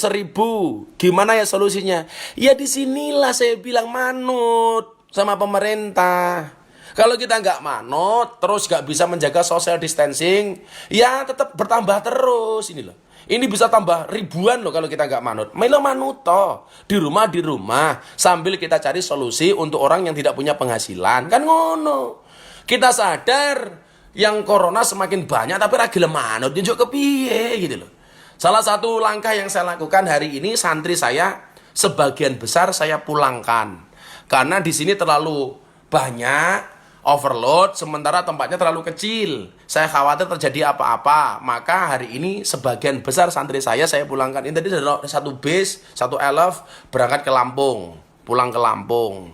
Gimana ya solusinya? Ya disinilah saya bilang manut sama pemerintah. Kalau kita nggak manut, terus nggak bisa menjaga social distancing, ya tetap bertambah terus ini loh. Ini bisa tambah ribuan loh kalau kita nggak manut. Melo manut toh di rumah sambil kita cari solusi untuk orang yang tidak punya penghasilan kan ngono. Kita sadar yang corona semakin banyak tapi ra gelem manut njuk kepiye gitu loh. Salah satu langkah yang saya lakukan hari ini, santri saya sebagian besar saya pulangkan. Karena di sini terlalu banyak overload sementara tempatnya terlalu kecil. Saya khawatir terjadi apa-apa. Maka hari ini sebagian besar santri saya pulangkan. Ini tadi ada satu base, satu elf berangkat ke Lampung, pulang ke Lampung.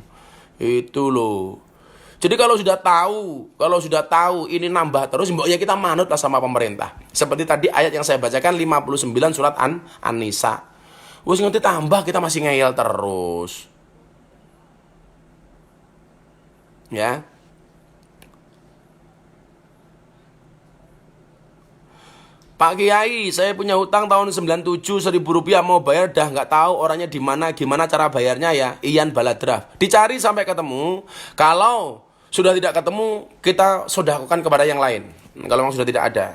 Itu loh. Jadi kalau sudah tahu ini nambah terus, mbok ya kita manut lah sama pemerintah. Seperti tadi ayat yang saya bacakan 59 surat An-Nisa. Wis ngerti tambah kita masih ngeyel terus. Ya. Pak Kiai, saya punya hutang tahun 97 Rp1.000 mau bayar dah nggak tahu orangnya di mana, gimana cara bayarnya ya? Ian Baladraf. Dicari sampai ketemu. Kalau sudah tidak ketemu, kita sedekahkan kepada yang lain. Kalau memang sudah tidak ada.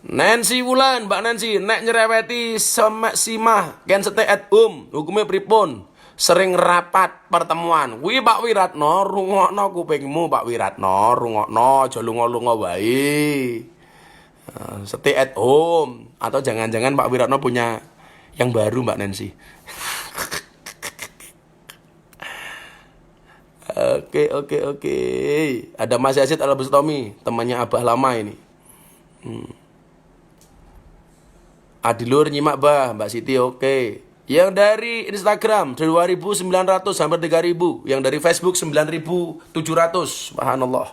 Nancy Wulan, Mbak Nancy, nek nyereweti semek simah, ken stay at home, hukumnya pripun? Sering rapat pertemuan. Wih Pak Wiratno, rungokno kupingmu Pak Wiratno, rungokno, aja lunga-lunga wae. Stay at home. Atau jangan-jangan Pak Wiratno punya yang baru Mbak Nancy. Oke. Ada Mas Yazid Al-Bustami, temannya Abah lama ini. Adilur nyimak bah, Mbak Siti oke. Yang dari Instagram 2.900 hampir 3.000. Yang dari Facebook 9.700. Subhanallah.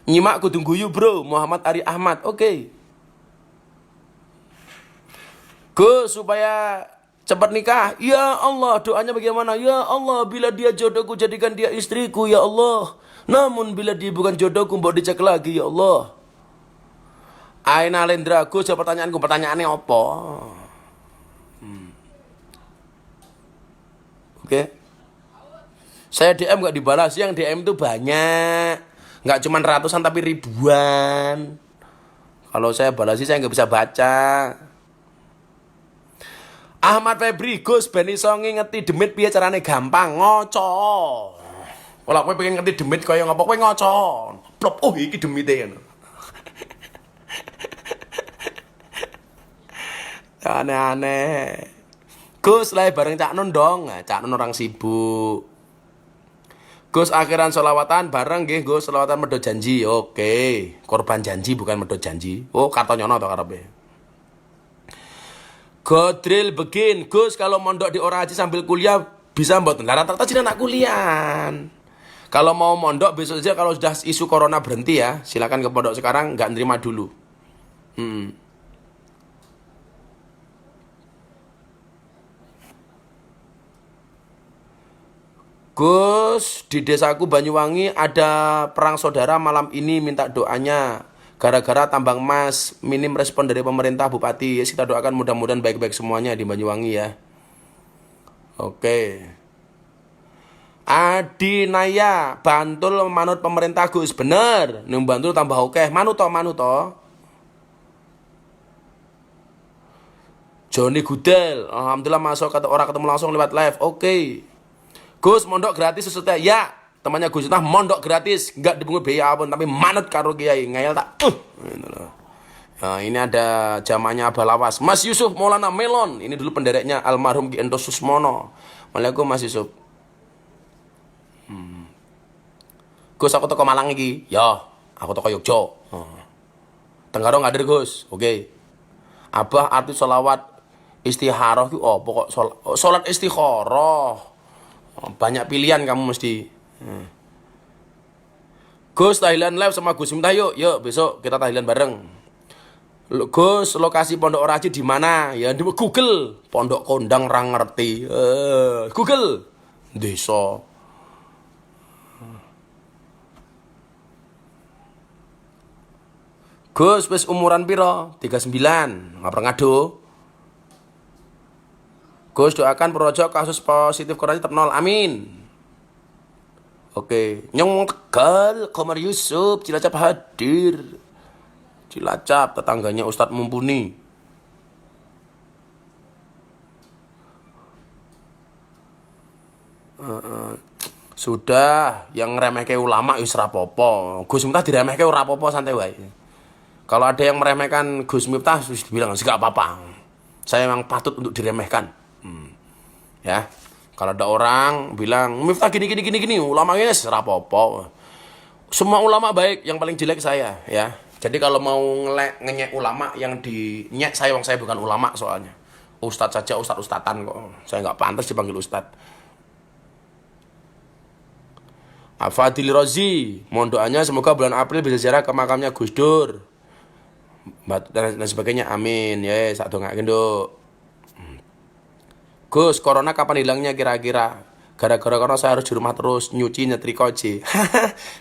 Nyimak kudu guyu bro, Muhammad Ari Ahmad. Oke. Gus supaya cepat nikah. Ya Allah, doanya bagaimana? Ya Allah, bila dia jodohku jadikan dia istriku ya Allah. Namun bila dia bukan jodohku mbok dicek lagi ya Allah. Aina Lendra, Gus jawab pertanyaannya apa? Oke. Saya DM gak dibalas, yang DM itu banyak. Gak cuma ratusan tapi ribuan. Kalau saya balasi saya gak bisa baca. Ahmad Febri, Gus ben iso ngerti demit piye carane gampang ngoco. Kalau kowe pengen ngerti demit kaya ngapa kowe ngoco. Plop, oh iki demite ngono. Aneh-aneh. Gus lah bareng Cak Nun dong. Nah, Cak Nun orang sibuk. Gus akhiran sholawatan bareng nggih Gus sholawatan medhot janji. Oke, korban janji bukan medhot janji. Oh, kartonyono to karepe. Godril begin, Gus kalau mondok di Ora Haji sambil kuliah bisa mboten? Lah rata-rata jeneng anak kuliah. Kalau mau mondok besok saja kalau sudah isu corona berhenti ya, silakan ke pondok sekarang, nggak nerima dulu. Gus, di desaku Banyuwangi ada perang saudara malam ini minta doanya. Gara-gara tambang emas, minim respon dari pemerintah Bupati. Ya, kita doakan mudah-mudahan baik-baik semuanya di Banyuwangi ya. Oke. Adi Naya, Bantul manut pemerintah Gus. Bener, ning Bantul tambah oke. Manut to. Joni Gudel, alhamdulillah masuk kata orang ketemu langsung lewat live. Oke. Gus mondok gratis sesuatu ya. Temannya Gus Miftah mondok gratis, enggak dipungut biaya apapun tapi manut karo kiai ngayal tak. Gitu loh. Nah, ini ada jamaahnya Abah Lawas. Mas Yusuf Maulana Melon, ini dulu pendereknya almarhum Ki Ento Susmono. Waalaikumsalam Mas Yusuf. Gus aku toko Malang iki. Ya, aku toko Yogyo. Tenggarong hadir Gus. Oke. Abah arti sholawat istikharah itu pokok sholat istikharah. Banyak pilihan kamu mesti. Gus tahlilan live sama Gus Miftah yuk. Yuk besok kita tahlilan bareng. Gus lokasi Pondok Oraji di mana? Ya di Google. Pondok Kondang ra ngerti. Google. Desa. Gus wis umuran piro? 39. Ngapa ngado? Gus doakan projo kasus positif corona tetap nol. Amin. Oke. Nyong Tegal, Komar Yusuf, Cilacap hadir. Cilacap tetangganya Ustadz Mumpuni. Sudah yang ngeremehke ulama wis rapopo. Gus Miftah diremehke ora apa-apa santai wae. Kalau ada yang meremehkan Gus Miftah harus dibilang enggak apa-apa. Saya memang patut untuk diremehkan. Ya. Kalau ada orang bilang Miftah gini ulama ini ora apa-apa. Semua ulama baik, yang paling jelek saya, ya. Jadi kalau mau ngenyek ulama yang dinyek saya, wong saya bukan ulama soalnya. Ustadz saja, ustadz-ustadzan kok. Saya nggak pantas dipanggil ustadz. Afadil Rozi, mohon doanya semoga bulan April bisa ziarah ke makamnya Gus Dur dan sebagainya. Amin. Ya, sak dongaken, Nduk. Gus, corona kapan hilangnya kira-kira? Gara-gara corona saya harus di rumah terus nyuci nyetrika aja.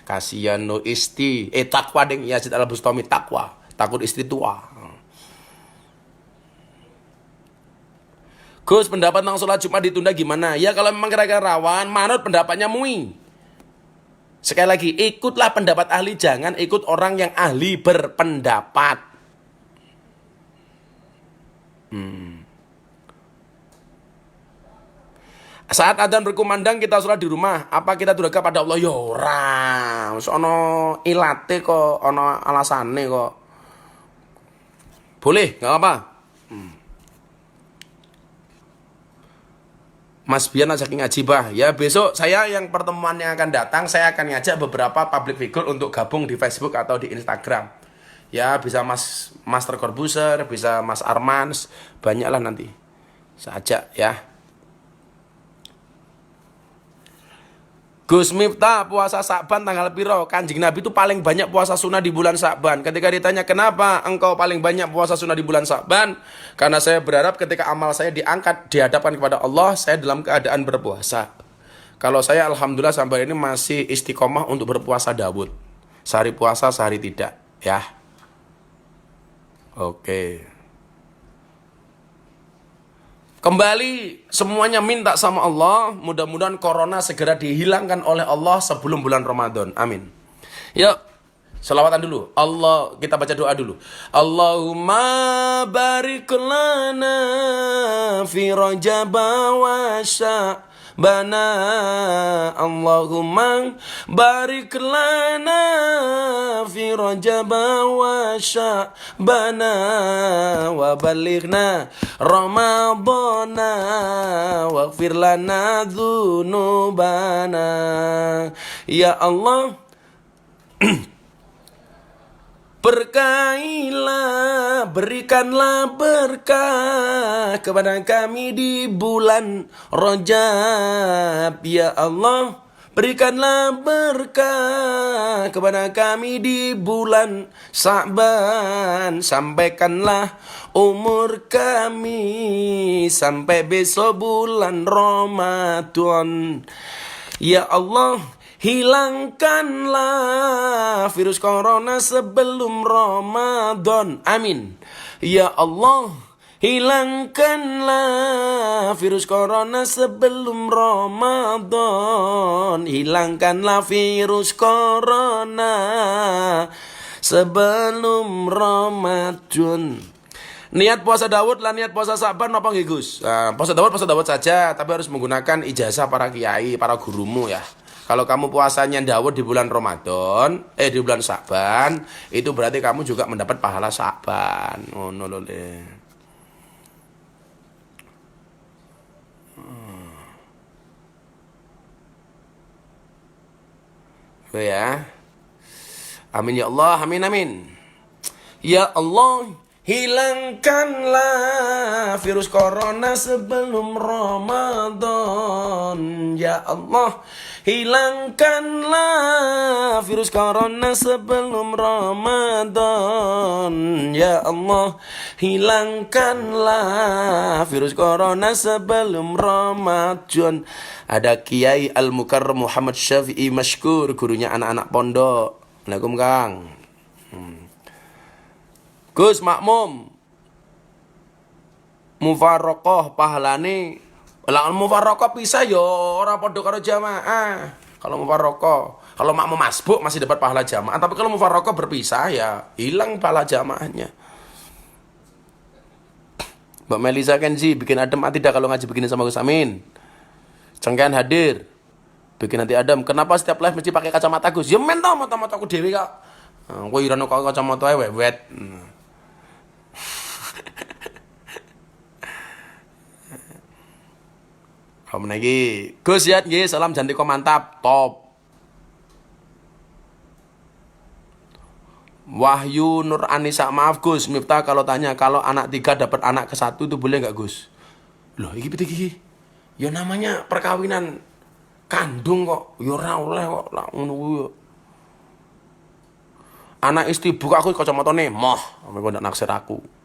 Kasihan no isti. Takwa ding Yazid Al-Bustami takwa. Takut istri tua. Gus, pendapat tentang sholat Jumat ditunda gimana? Ya kalau memang kira-kira rawan, manut pendapatnya MUI. Sekali lagi, ikutlah pendapat ahli, jangan ikut orang yang ahli berpendapat. Saat adzan berkumandang kita sholat di rumah, apa kita durhaka pada Allah? Ya ora. Wis ana ilate kok, ana alasane kok. Boleh, enggak apa. Mas Bian ajak ngaji, Bah. Ya besok saya yang pertemuan yang akan datang, saya akan ngajak beberapa public figure untuk gabung di Facebook atau di Instagram. Ya bisa Mas Master Corbuzier, bisa Mas Armans, banyaklah nanti. Saya ajak ya. Gus Miftah puasa Sa'ban tanggal piro? Kanjeng Nabi itu paling banyak puasa sunnah di bulan Sa'ban. Ketika ditanya kenapa engkau paling banyak puasa sunnah di bulan Sa'ban? Karena saya berharap ketika amal saya diangkat, dihadapkan kepada Allah, saya dalam keadaan berpuasa. Kalau saya alhamdulillah sampai ini masih istiqomah untuk berpuasa Daud. Sehari puasa, sehari tidak. Ya. Oke. Kembali semuanya minta sama Allah, mudah-mudahan corona segera dihilangkan oleh Allah sebelum bulan Ramadan. Amin. Yuk, selawatan dulu. Allah, kita baca doa dulu. Allahumma barik lana fi Rajab wa Sya'bana. Allahumma barik lana fi Rajab wa Sya'bana wa balighna Ramadana waghfir lana dzunubana. Ya Allah, berkailah, berikanlah berkah kepada kami di bulan Rajab. Ya Allah, berikanlah berkah kepada kami di bulan Sa'ban. Sampaikanlah umur kami sampai besok bulan Ramadan. Ya Allah, hilangkanlah virus corona sebelum Ramadan. Amin. Ya Allah, hilangkanlah virus corona sebelum Ramadan. Hilangkanlah virus corona sebelum Ramadan. Niat puasa Daud lah niat puasa Saban apa nggih Gus? Nah, puasa Daud saja, tapi harus menggunakan ijazah para kiai, para gurumu ya. Kalau kamu puasanya Daud di bulan Ramadan, di bulan Saban, itu berarti kamu juga mendapat pahala Saban. Ngono lho le. Ya. Amin ya Allah, amin amin. Ya Allah, hilangkanlah virus corona sebelum Ramadan. Ya Allah, hilangkanlah virus corona sebelum Ramadan. Ya Allah, hilangkanlah virus corona sebelum Ramadan. Ada Kiai Al-Mukarram Muhammad Syafi'i Mashkur, gurunya anak-anak pondok. Assalamualaikum Kang. Gus makmum mufaraqah pahalane lah mufaraqah bisa yo ora padha karo jamaah. Kalau mufaraqah, kalau makmum masbuk masih dapat pahala jamaah, tapi kalau mufaraqah berpisah ya hilang pahala jamaahnya. Mbak Melisa Kenzi bikin adem tidak kalau ngaji begini sama Gus Amin? Cengkean hadir. Bikin nanti adem. Kenapa setiap live mesti pakai kacamata Gus? Ya men to mata-mataku dhewe kok. Kowe irano kok kacamata ae wewet. Kamu lagi, Gus ya, salam Jantiko mantap, top. Wahyu Nur Anissa, maaf Gus, Miftah kalau tanya, kalau anak 3 dapat anak ke-1 itu boleh nggak Gus? Loh, iki. Ya namanya perkawinan kandung kok, ya ora oleh kok, lah ngono kuwi. Anak istri buka aku kacamatane, moh, sampe ndak naksir aku.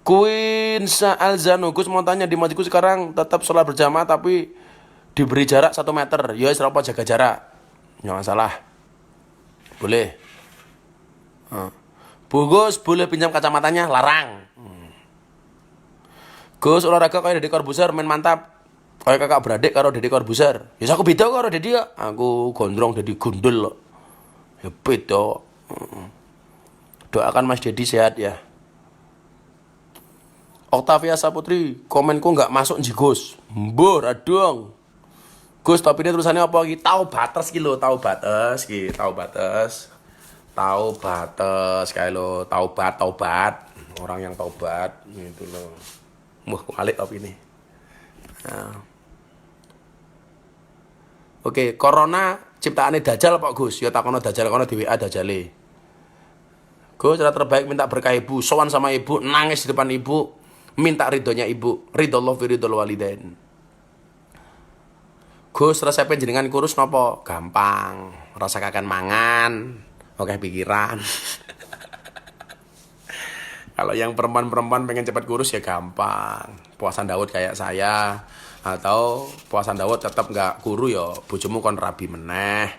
Queen Sa'alzano, Gus mau tanya di masjidku sekarang tetap sholat berjamaah tapi diberi jarak 1 meter. Ya serapa jaga jarak. Nggak masalah. Boleh. Bu Gus, boleh pinjam kacamatanya? Larang. Gus olahraga kayak Deddy Corbuzier main mantap. Kayak kakak beradik karo Deddy Corbuzier. Ya aku beda karo Deddy ya. Aku gondrong Deddy gundul loh. Ya beda. Doakan Mas Deddy sehat ya. Octavia Saputri, komenku nggak masuk nji Gus. Mbur, adong. Gus, tapi ini tulisannya apa lagi? Tahu batas gitu, tahu batas kayak lo, taubat. Orang yang taubat gitu loh. Wah, alik tapi ini. Nah. Oke, corona ciptaane Dajjal Pak Gus. Ya takono Dajjal kono di WA Dajjale. Gus, cara terbaik minta berkah ibu, sowan sama ibu, nangis di depan ibu. Minta ridhonya ibu, ridhollah fi ridhol walidain. Gus, resepnya jenengan kurus nopo? Gampang, rasa kakan mangan, oke pikiran. Kalau yang perempuan pengen cepat kurus ya gampang. Puasan Daud kayak saya, atau puasan Daud tetap nggak kuru ya, bojomu kon rabi meneh.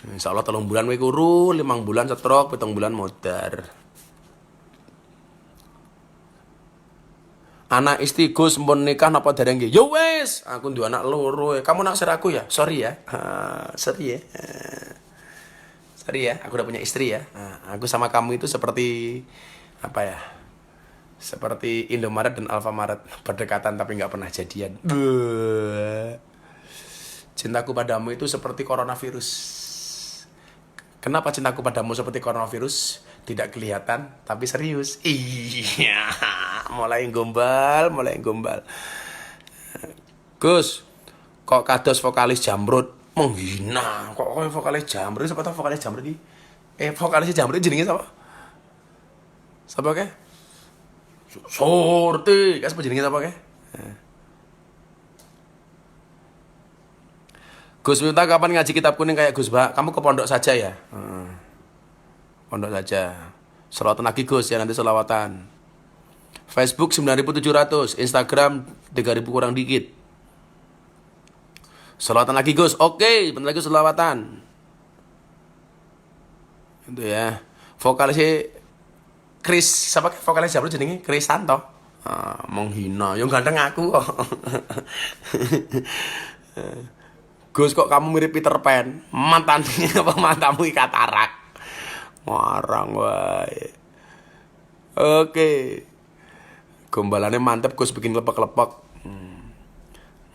Insyaallah 3 bulan we kuru, 5 bulan setrok, 7 bulan modar. Anak istri Gus mbon nikah napa dereng nggih? Ya wis, aku duwe anak loro. Kamu naksir aku ya? Sorry ya. Sorry ya, aku udah punya istri ya. Aku sama kamu itu seperti apa ya? Seperti Indomaret dan Alfamaret, berdekatan tapi nggak pernah jadian. Cintaku padamu itu seperti coronavirus. Kenapa cintaku padamu seperti coronavirus? Tidak kelihatan tapi serius. Iya, mulai gombal. Gus, kok kados vokalis Jamrud menghina? Kok vokalis Jamrud? Siapa tahu vokalis Jamrud iki? Vokalis Jamrud jenenge sapa? Sapa ke? Surti, kas jenenge sapa ke? Gus minta kapan ngaji kitab kuning kayak Gus Ba? Kamu ke pondok saja ya? Pondok saja. Selawatan lagi Gus ya, nanti selawatan. Facebook 9.700, Instagram 3.000 kurang dikit. Selawatan lagi Gus. Oke, bentar lagi selawatan. Itu ya. Vokalisnya Chris, siapa vokalis siapa jenenge? Krisanto. Menghina, yang ganteng aku kok. Gus kok kamu mirip Peter Pan? Mantannya apa matamu katarak? Warang wae. Oke. Gombalannya mantep Gus bikin lepek-lepek.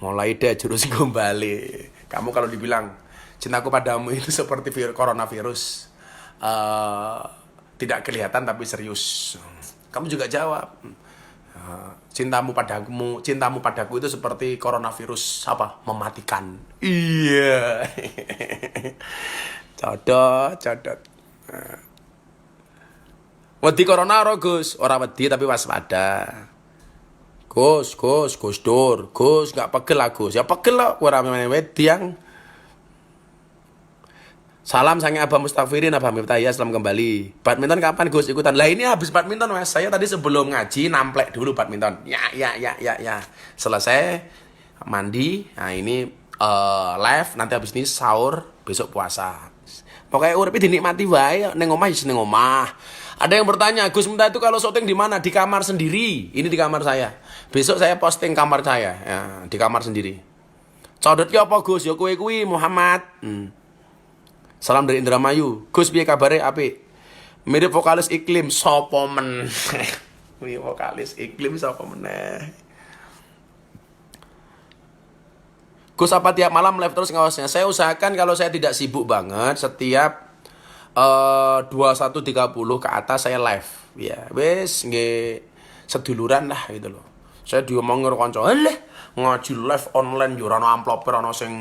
Mulai deh jurus gombale. Kamu kalau dibilang cintaku padamu itu seperti coronavirus. Tidak kelihatan tapi serius. Kamu juga jawab. Cintamu padaku itu seperti coronavirus apa? Mematikan. Iya. Codot. Wedi corona ora Gus, ora wedi tapi waspada. Gus Dur, Gus gak pegel lah Gus. Ya pegel lah, ora wedi yang. Salam sange Abah Mustafirin, Abah Miftah ya, selamat kembali. Badminton kapan Gus ikutan? Lah ini habis badminton Mas. Saya tadi sebelum ngaji namplek dulu badminton. Ya. Selesai mandi. Nah ini live, nanti habis ini sahur, besok puasa. Pokoknya urip dinikmati wae, ning omah wis ning omah. Ada yang bertanya, Gus Miftah itu kalau syuting di mana? Di kamar sendiri. Ini di kamar saya. Besok saya posting kamar saya, ya, di kamar sendiri. Codot ki apa Gus? Ya kuwi Muhammad. Salam dari Indramayu. Gus piye kabare apik? Mirip vokalis Iklim sapa men. Kuwi vokalis Iklim sapa meneh. Gus apa tiap malam live terus ngawasnya? Saya usahakan kalau saya tidak sibuk banget setiap 21.30 ke atas saya live. Ya, wis nggih seduluran lah gitu loh. Saya diomongin karo kanca, "Alah, ngaji live online yo ora ono amplop, ora ono sing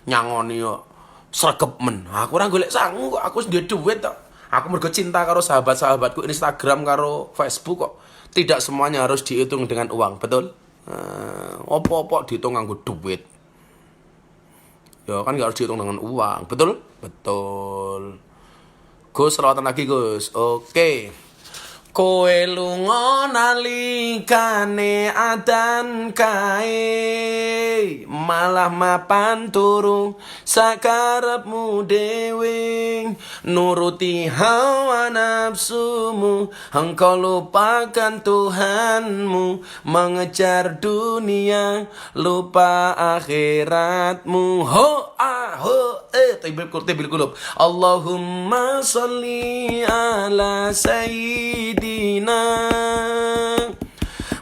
nyangoni yo." Sregep men. Aku ora golek sangu kok, aku duwe duit tok. Aku mergo cinta karo sahabat-sahabatku Instagram karo Facebook kok. Tidak semuanya harus dihitung dengan uang, betul? Opo-opo dihitung nganggo duit. Ya kan gak harus dihitung dengan uang, betul? Betul. Gus, selawatan lagi Gus. Oke. Kowe lunga nalikane adan kae, malah mapan turu sakarepmu dhewe, nuruti hawa nafsumu, engkau lupakan Tuhanmu, mengejar dunia lupa akhiratmu. Tibil kulub. Allahumma sholli ala sayyidina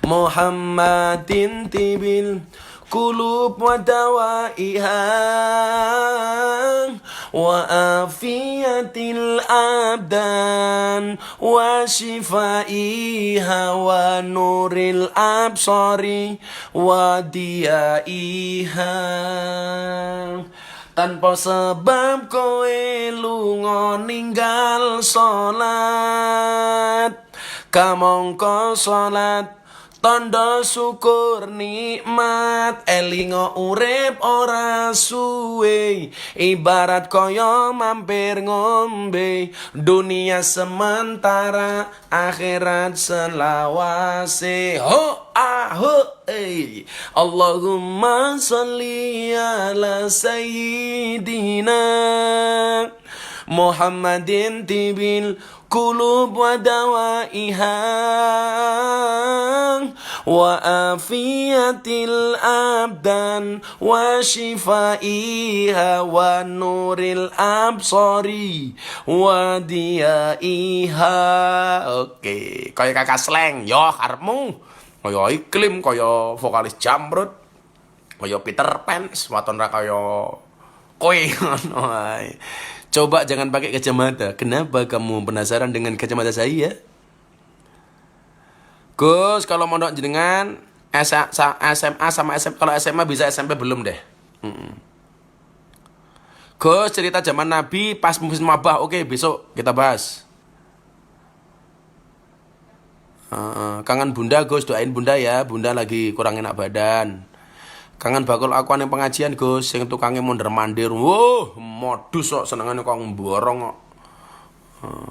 Muhammadin tibil kulub wa dawaiha wa afiyatil abdan wa shifaiha wa nuril absari wa diyaiha. Tanpa sebab kowe lunga ninggal salat, kamangka salat tanda syukur nikmat. Elinga urip ora suwe, ibarat kaya mampir ngombe, dunia sementara akhirat selawase. Allahumma sholli ala sayyidina Muhammadin tibil kulub wa dawaiha wa afiyatil abdan wa shifaiha wa nuril absari wa diyaiha. Oke, kaya kakak Sleng, yo karepmu. Kaya Iklim, kaya vokalis Jamrut, kaya Peter Pan, waton ra kaya kowe ngono ae. Coba jangan pakai kacamata. Kenapa kamu penasaran dengan kacamata saya? Gus, kalau mondok jenengan SMA sama SMP, kalau SMA bisa, SMP belum deh. Gus, cerita zaman Nabi pas musim wabah. Oke, besok kita bahas. Kangen bunda Gus, doain bunda ya. Bunda lagi kurang enak badan. Kangen bakul aku yang pengajian Gus, sing tukangnya mondar mandir. Wow, modus kok, senengane kok mborong kok.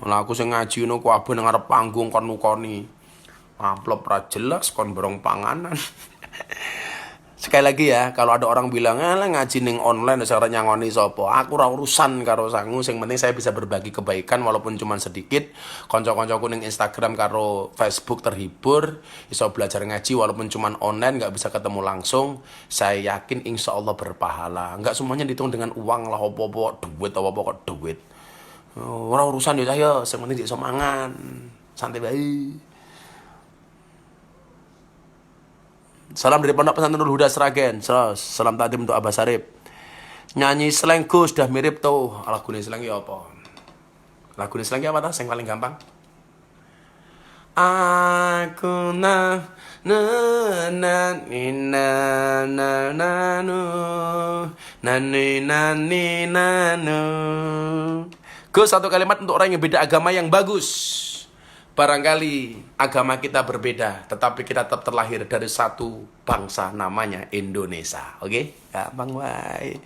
Lah aku sing ngaji ngono ku abu nang arep panggung kon nukoni. Amplop ra jelas kon borong panganan. Sekali lagi ya, kalau ada orang bilang, "Alah ngaji ning online ora nyangoni sapa." Aku ora urusan karo sangu, sing penting saya bisa berbagi kebaikan walaupun cuma sedikit. Kanca-kancaku ning Instagram karo Facebook terhibur, iso belajar ngaji walaupun cuma online, nggak bisa ketemu langsung. Saya yakin insya Allah berpahala. Nggak semuanya dihitung dengan uang lah, apa-apa duit, apa-apa kok duit. Ora urusan ya saya, sing penting iso mangan. Santai bae. Salam dari Pondok Pesantren Nurul Huda Sragen. Salam takdim untuk Abah Sarip. Nyanyi slang Gus dah mirip tuh. Lagune slang ya apa? Lagune slang ya apa ta? Sing paling gampang. Aku na na na ni na na na nu na ni na ni na nu. Gus, satu kalimat untuk orang yang beda agama yang bagus. Barangkali agama kita berbeda, tetapi kita tetap terlahir dari satu bangsa namanya Indonesia. Oke? Gampang wae.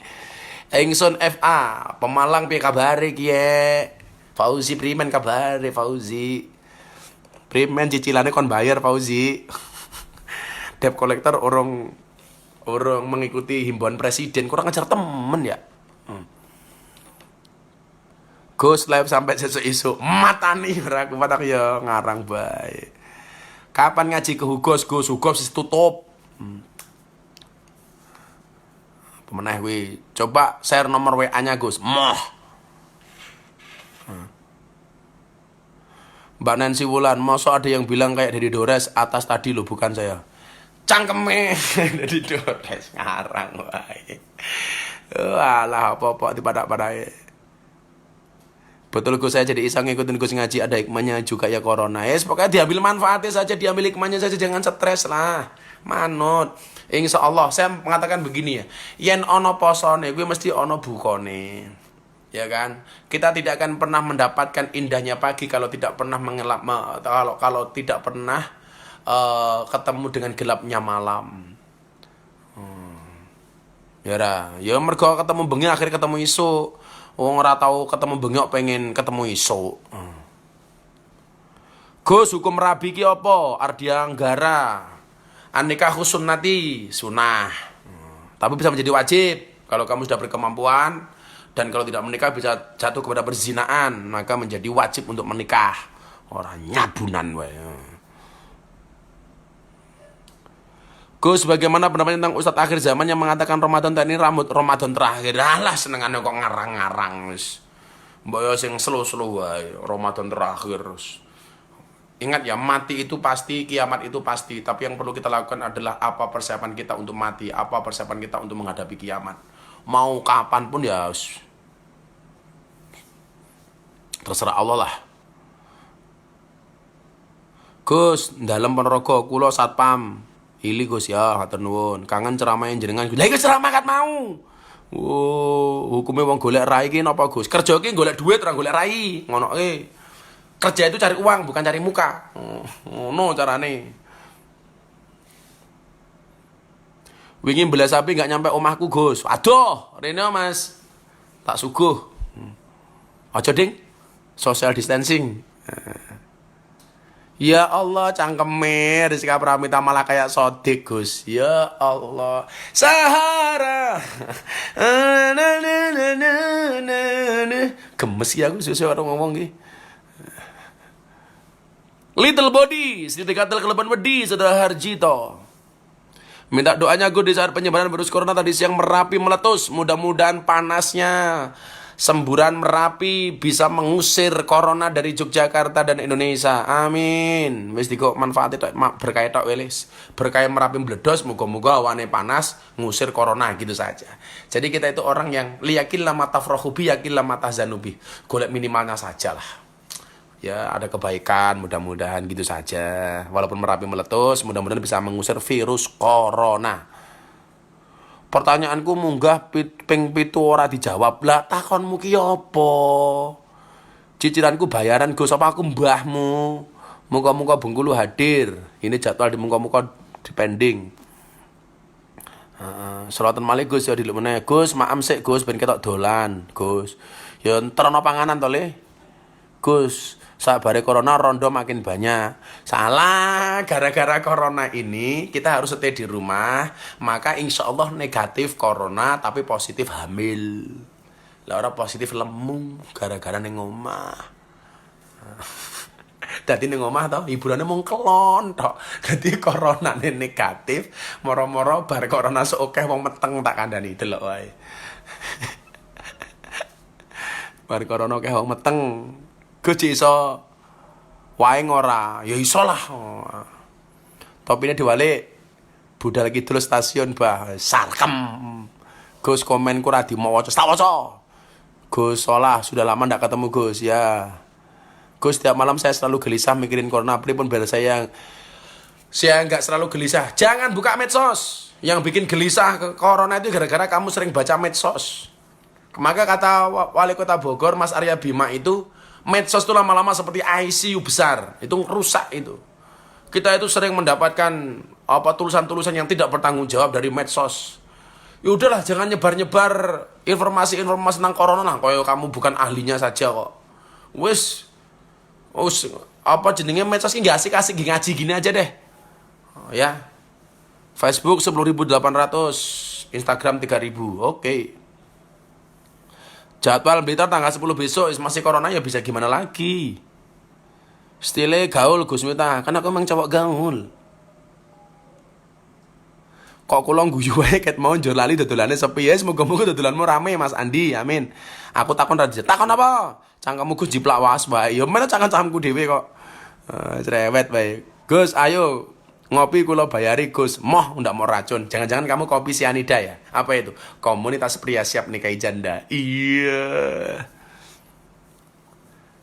Ingsun FA, Pemalang piye kabare ki ye? Fauzi Primen kabare Fauzi. Primen cicilannya kon bayar Fauzi. Debt collector orang mengikuti himbauan presiden, kurang ajar temen ya. Gus live sampai sesuk-isuk. Matani ora kuat aku ya ngarang bae. Kapan ngaji ke Hugos? Gus wis tutup. Pemenah wi. Coba share nomor WA-nya Gus. Moh. Mbak Nancy Wulan, masa ada yang bilang kayak Dedi Dores atas tadi lo, bukan saya. Cangkeme Dedi Dores ngarang wae. Walah apa-apa dipadak-padake. Betul Gus, saya jadi iseng ngikutin Gus ngaji, ada hikmahnya juga ya corona. Yes, pokoknya diambil manfaatnya saja, diambil hikmahnya saja, jangan stres lah. Manut. Insya Allah, saya mengatakan begini ya. Yen ono posone, gue mesti ono bukone. Ya kan? Kita tidak akan pernah mendapatkan indahnya pagi kalau tidak pernah kalau tidak pernah ketemu dengan gelapnya malam. Ya mergo ketemu bengi akhirnya ketemu isu. Wong ora tau ketemu bengok pengen ketemu iso. Gus, hukum rabi ki apa? Ardia Anggara. Anikah sunnati, sunnah. Tapi bisa menjadi wajib kalau kamu sudah berkemampuan, dan kalau tidak menikah bisa jatuh kepada perzinaan, maka menjadi wajib untuk menikah. Orang nyabunan wae. Gus, bagaimana pendapat tentang Ustadz akhir zaman yang mengatakan Ramadan ini Ramadan terakhir? Alah, senengannya kok ngarang-ngarang wis. Mbok yo sing slow-slow wae, Ramadan terakhir. Ingat ya, mati itu pasti, kiamat itu pasti, tapi yang perlu kita lakukan adalah apa persiapan kita untuk mati, apa persiapan kita untuk menghadapi kiamat. Mau kapan pun ya terserah Allah lah. Gus, dalam Ponorogo kula satpam. Ili Gus ya, hatur nuwun. Kangen ceramah jenengan. Lah iki ceramah kat mau. Hukumnya wong golek rai ki napa Gus? Kerja ki golek duit ora golek rai. Ngono kerja itu cari uang bukan cari muka. Ngono carane. Wingi belas sapi gak nyampe omahku Gus. Aduh, rene Mas. Tak suguh. Aja ding. Social distancing. Ya Allah, cangkeme Rizka Pramita malah kayak Sodik Gus. Ya Allah. Sahara. Gemes ya aku susah orang ngomong gitu. Little body, sedikit katel keleban wedi, Saudara Harjito. Minta doanya gue di saat penyebaran virus corona tadi siang Merapi meletus. Mudah-mudahan panasnya semburan Merapi bisa mengusir corona dari Yogyakarta dan Indonesia. Amin. Wis dikok manfaat itu berkah tok welis. Berkah Merapi meledos, moga-moga awane panas ngusir corona gitu saja. Jadi kita itu orang yang liyakin lama tafrohubi, yakin lama tahzanubi. Golek minimalnya saja lah. Ya ada kebaikan, mudah-mudahan gitu saja. Walaupun Merapi meletus, mudah-mudahan bisa mengusir virus corona. Pertanyaanku munggah ping 7 ora dijawab. Lah takonmu ki apa? Cicilanku bayaran Gus apa aku mbahmu? Muga-muga Bengkulu hadir. Ini jadwal di muga-muga dipending. Selatan malih Gus ya diluk meneh. Gus, maam sik Gus ben ketok dolan, Gus. Ya entar ana panganan to Le. Gus, sabare corona rondo makin banyak. Salah, gara-gara corona ini kita harus stay di rumah, maka insya Allah negatif corona tapi positif hamil. Lah orang positif lemu gara-gara ning omah. Dadi ning omah to, hiburane mung kelon tok. Dadi coronane negatif, moro-moro bar corona sok akeh wong meteng tak kandhani delok wae. Bar corona akeh wong meteng. Gus iso wae ngora, ya iso lah. Topine diwalik budal kidul stasiun bah sarkem. Gus komenku ra dimaca, tak waca. Gus Solah, sudah lama ndak ketemu Gus ya. Gus, setiap malam saya selalu gelisah mikirin corona. Pripun biar saya nggak selalu gelisah. Jangan buka medsos. Yang bikin gelisah ke corona itu gara-gara kamu sering baca medsos. Maka kata Wali Kota Bogor, Mas Arya Bima itu, medsos itu lama-lama seperti ICU besar. Itu rusak itu. Kita itu sering mendapatkan tulisan-tulisan yang tidak bertanggung jawab dari medsos. Ya udahlah, jangan nyebar-nyebar informasi-informasi tentang corona lah. Kayak kamu bukan ahlinya saja kok. Wis jenenge medsos ini gak asik-asik ngaji gini aja deh. Ya. Facebook 10.800, Instagram 3.000. Oke. Jadwal Blitar tanggal 10 besok masih corona ya bisa gimana lagi. Stile gaul Gus Miftah, kan aku emang cowok gaul. Kok kula guyu wae ket mau njur lali dodolane sepi ya, semoga-moga dodolanmu rame Mas Andi. Amin. Aku takon ra takon apa? Cangkemmu Gus jiplak was wae. Ya men cangkem-cangkemku dhewe kok. Cerewet wae. Gus, ayo ngopi kula bayari Gus. Moh ndak mau racun. Jangan-jangan kamu kopi sianida ya? Apa itu? Komunitas pria siap nikahi janda. Iya.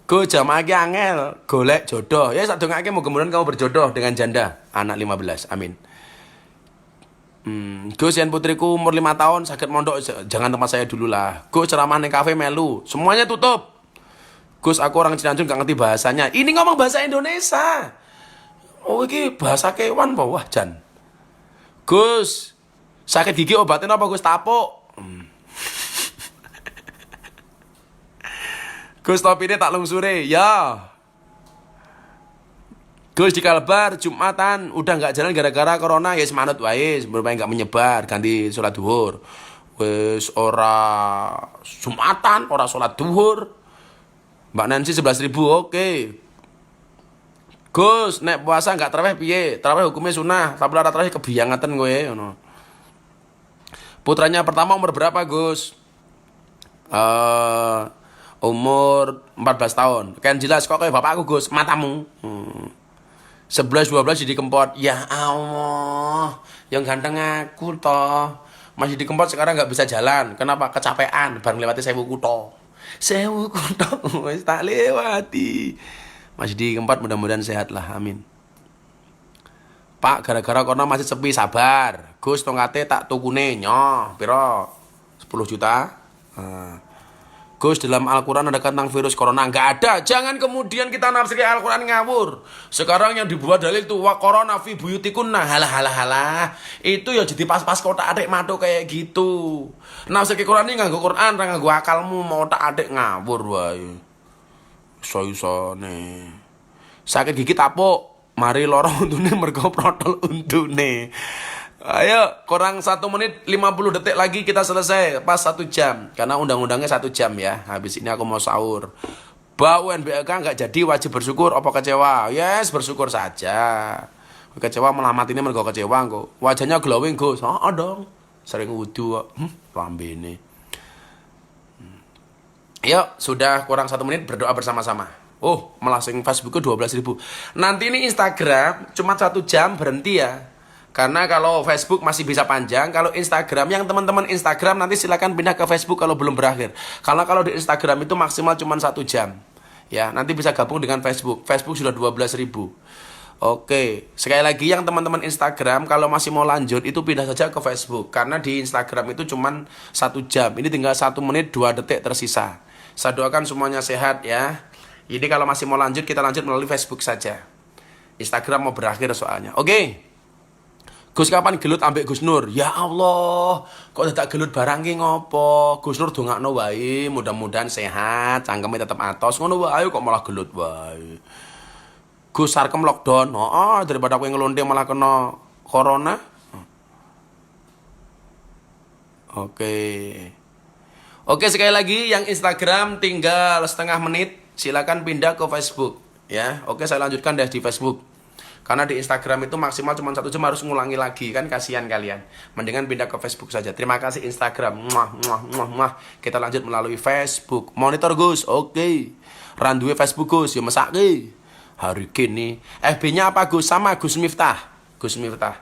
Gus jamaah ki angel golek jodoh. Ya sak dongake muga-mudahan kamu berjodoh dengan janda anak 15. Amin. Gus yang putriku umur 5 tahun sakit mondok, jangan tempat saya dulu lah. Gus ceramah ning kafe melu, semuanya tutup. Gus aku orang Cianjur gak ngerti bahasanya. Ini ngomong bahasa Indonesia. Oh ini bahasa kewan bawah Jan. Gus sakit gigi obatin apa Gus? Tapuk. Gus topine tak lungsure ya. Gus di Kalbar Jumatan udah nggak jalan gara-gara corona ya semanut wae supaya nggak menyebar, ganti sholat duhur. Wes ora Jumatan, ora sholat duhur. Mbak Nancy 11.000 oke. Gus nek puasa nggak tarawih piye? Tarawih hukumnya sunah, tapi ora tarawih kebiyangaten kowe ngono. Putranya pertama umur berapa Gus? Umur 14 tahun. Kan jelas kok kayak bapakku Gus, matamu. 11-12 jadi kempot. Ya Allah, yang ganteng aku toh. Masih di kempot sekarang nggak bisa jalan. Kenapa? Kecapean. Bareng lewati Sewu Kuto. Wis tak lewati. Masih di kempot, mudah-mudahan sehat lah. Amin. Pak, gara-gara corona masih sepi, sabar. Gus tongkate tak tukune nyoh. Piro? 10 juta. Gus dalam Al-Quran ada tentang virus corona? Nggak ada. Jangan kemudian kita nafsiri Al-Quran ngawur. Sekarang yang dibuat dalil itu wa corona fi buyutikunna. Halah. Itu ya jadi pas-pas kotak adik matu kayak gitu. Nafsiri Quran ini nganggo Quran, nganggo akalmu mau tak adik ngawur wae. Iso-isone. Sakit gigi tapuk. Mari lorong untune mergo protol untune. Ayo, kurang 1 menit 50 detik lagi kita selesai. Pas 1 jam. Karena undang-undangnya 1 jam ya. Habis ini aku mau sahur. Bau UNBK nggak jadi, wajib bersyukur apa kecewa? Yes, bersyukur saja. Kecewa melamat ini mergo kecewa kok. Wajahnya glowing Gus. Oh dong. Sering wudu kok. Lambene. Yuk, sudah kurang 1 menit berdoa bersama-sama. Oh, malah sing Facebookku 12.000. Nanti ini Instagram cuma 1 jam berhenti ya. Karena kalau Facebook masih bisa panjang, kalau Instagram, yang teman-teman Instagram nanti silakan pindah ke Facebook kalau belum berakhir. Karena kalau di Instagram itu maksimal cuma 1 jam. Ya, nanti bisa gabung dengan Facebook. Facebook sudah 12.000. Oke, sekali lagi yang teman-teman Instagram kalau masih mau lanjut itu pindah saja ke Facebook. Karena di Instagram itu cuma 1 jam. Ini tinggal 1 menit 2 detik tersisa. Saya doakan semuanya sehat ya. Ini kalau masih mau lanjut, kita lanjut melalui Facebook saja. Instagram mau berakhir soalnya. Oke. Gus kapan gelut ambek Gus Nur? Ya Allah, kok tak gelut barang ki ngopo? Gus Nur dongakno wae, mudah-mudahan sehat, cangkeme tetep atos. Ngono wae kok malah gelut wae. Gus sarkem lockdown. Heeh, daripada kowe ngelonte malah kena corona. Oke. Oke, sekali lagi yang Instagram tinggal setengah menit, silakan pindah ke Facebook ya. Oke, saya lanjutkan deh di Facebook. Karena di Instagram itu maksimal cuma 1 jam, harus ngulangi lagi kan, kasihan kalian. Mendingan pindah ke Facebook saja. Terima kasih Instagram. Muah, muah, muah, muah. Kita lanjut melalui Facebook. Monitor Gus. Oke. Randuwe Facebook Gus, ya mesake. Hari kini FB-nya apa Gus? Sama Gus Miftah. Gus Miftah.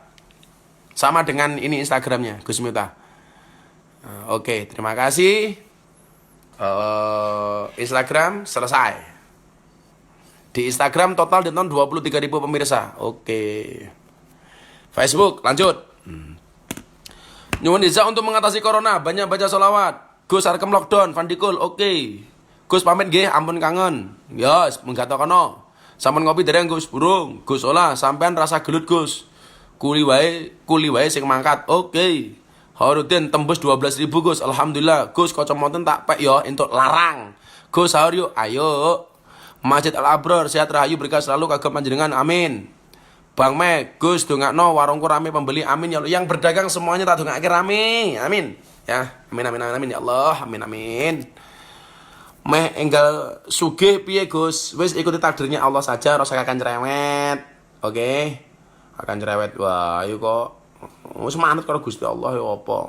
Sama dengan ini Instagramnya, Gus Miftah. Oke, terima kasih. Instagram selesai. Di Instagram total ditonton 23.000 pemirsa. Oke. Facebook lanjut. Nyuwun izah untuk mengatasi corona, banyak baca sholawat. Gus arkem lockdown, Vandikul. Oke. Gus pamit nggih, ampun kangen. Yos, menggato-kono. Sampun ngopi dereng Gus, burung. Gus olah sampean rasa gelut Gus. Kuli wae sing mangkat. Oke. Harudin tembus 12.000 Gus. Alhamdulillah. Gus kacamaten tak pek yo entuk larang. Gus sahur yuk, ayo. Masjid Al-Abror sehat rahayu berkah selalu kagem panjenengan, amin. Bang Mek, Gus dongakno warungku rame pembeli, amin ya Allah. Yang berdagang semuanya tak dongake rame, amin. Ya, amin amin amin amin ya Allah, amin amin. Meh enggal sugih piye Gus? Wis ikuti takdirnya Allah saja, rasa akan cerewet. Oke. Akan cerewet. Wah, ayo kok wis manut karo Gusti Allah ya apa?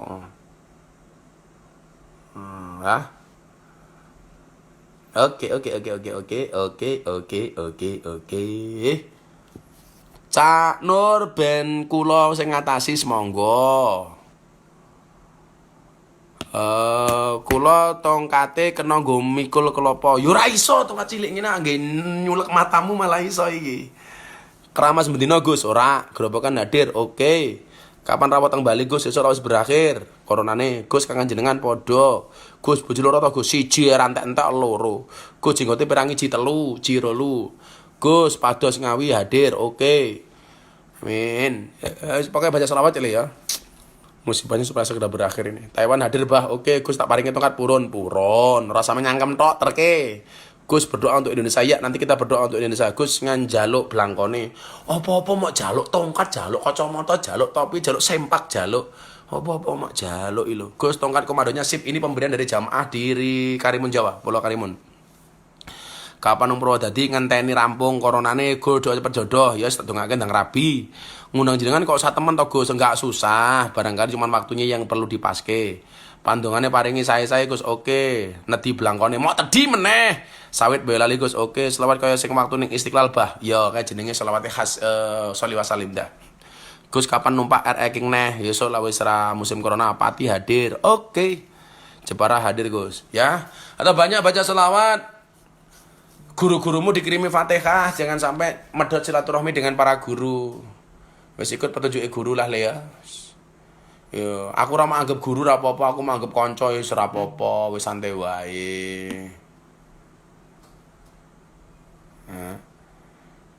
Hah? Oke. Cak Nur ben kula sing ngatasi semonggo. Kula tongkate kena nggo mikul kelapa. Ya ora iso tongkat cilik ngene angge nyulek matamu malah iso iki. Keramas bendina Gus, ora gerobokan hadir. Oke. Kapan rawat teng Bali Gus, esuk wis berakhir. Coronane Gus kangen jenengan padha. Gus bojo loro ta Gus, siji rantek-entek loro. Gus jenggote pirang iji 3, ji 8. Gus pados Ngawi hadir. Oke. Amin. Pakai baca selawat ya. Musibahnya supaya segera berakhir ini. Taiwan hadir bah. Oke, Gus tak paringi tongkat purun. Rasa menyangkem tok terke. Gus berdoa untuk Indonesia ya, nanti kita berdoa untuk Indonesia. Gus nganjaluk blangkone. Apa-apa mau jaluk tongkat, jaluk kacamata, jaluk topi, jaluk sempak, jaluk. Apa-apa mau jaluk ilo. Gus tongkat komandonya sip, ini pemberian dari jamaah di Karimun Jawa, Pulau Karimun. Kapan umroh dadi ngenteni rampung coronane Gus doa cepet jodoh ya tak dongake ndang rabi. Ngundang jenengan kok sak temen to Gus, enggak susah, barangkali cuma waktunya yang perlu dipaske. Pandungane paringi saya Gus, oke. Nedi blangkone mau tedi meneh. Sawit bae lali Gus, oke. Selawat kaya sing waktu ning Istiqlal bah. Ya kayak jenenge selawate khas sholli wa salim dah. Gus kapan numpak RE King neh? Ya sok wis ra musim corona Pati hadir. Oke. Jepara hadir Gus, ya. Atau banyak baca selawat. Guru-gurumu dikirimi Fatihah, jangan sampai medhot silaturahmi dengan para guru. Wis ikut petunjuke guru lah le ya. Ya, aku ora anggap guru ora apa-apa, aku anggap kanca ya ora apa-apa, wis santai wae.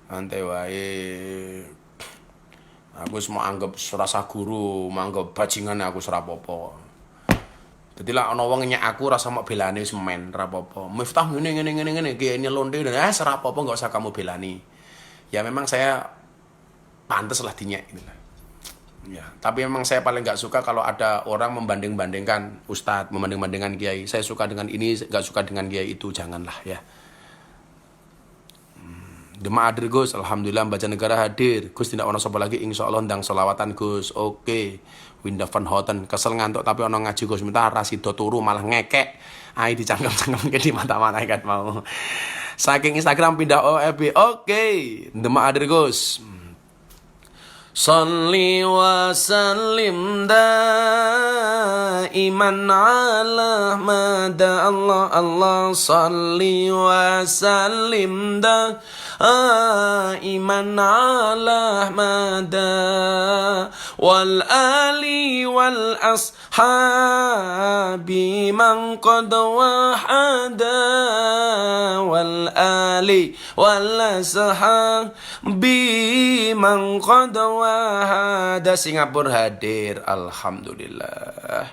Santai wae. Aku wis mau anggap rasa guru, mau anggap bajingan aku ora apa-apa. Dadi lah ana wong nyek aku rasa mok belani wis men ora apa-apa. Miftah ngene iki nyelonte ora apa-apa enggak usah kamu belani. Ya memang saya pantes lah dinyek gitu lah. Ya, tapi memang saya paling nggak suka kalau ada orang membanding-bandingkan ustadz, membanding-bandingkan kiai. Saya suka dengan ini, nggak suka dengan kiai itu, janganlah ya. Demak hadir Gus, alhamdulillah baca negara hadir. Gus tidak ono sapa lagi, insya Allah ndang selawatan Gus. Oke. Winda Van Houten kesel ngantuk tapi ono ngaji Gus minta rasido turu malah ngekek. Ai dicangkem-cangkem ke di mata-mata kan mau. Saking Instagram pindah OFB. Oke. Demak hadir Gus. Salli wa sallim da'iman iman ala mada Allah salli wa sallim da iman ala mada wal ali wal ashabi man qad wahada wal ali wal ashabi man qad wahada. Singapura hadir, alhamdulillah.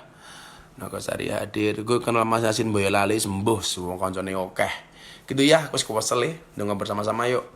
Nogosari hadir. Gue kenal Mas Yasin Boyolali sembuh semua koncone okeh. Gitu ya, aku kesel dengan bersama-sama yuk.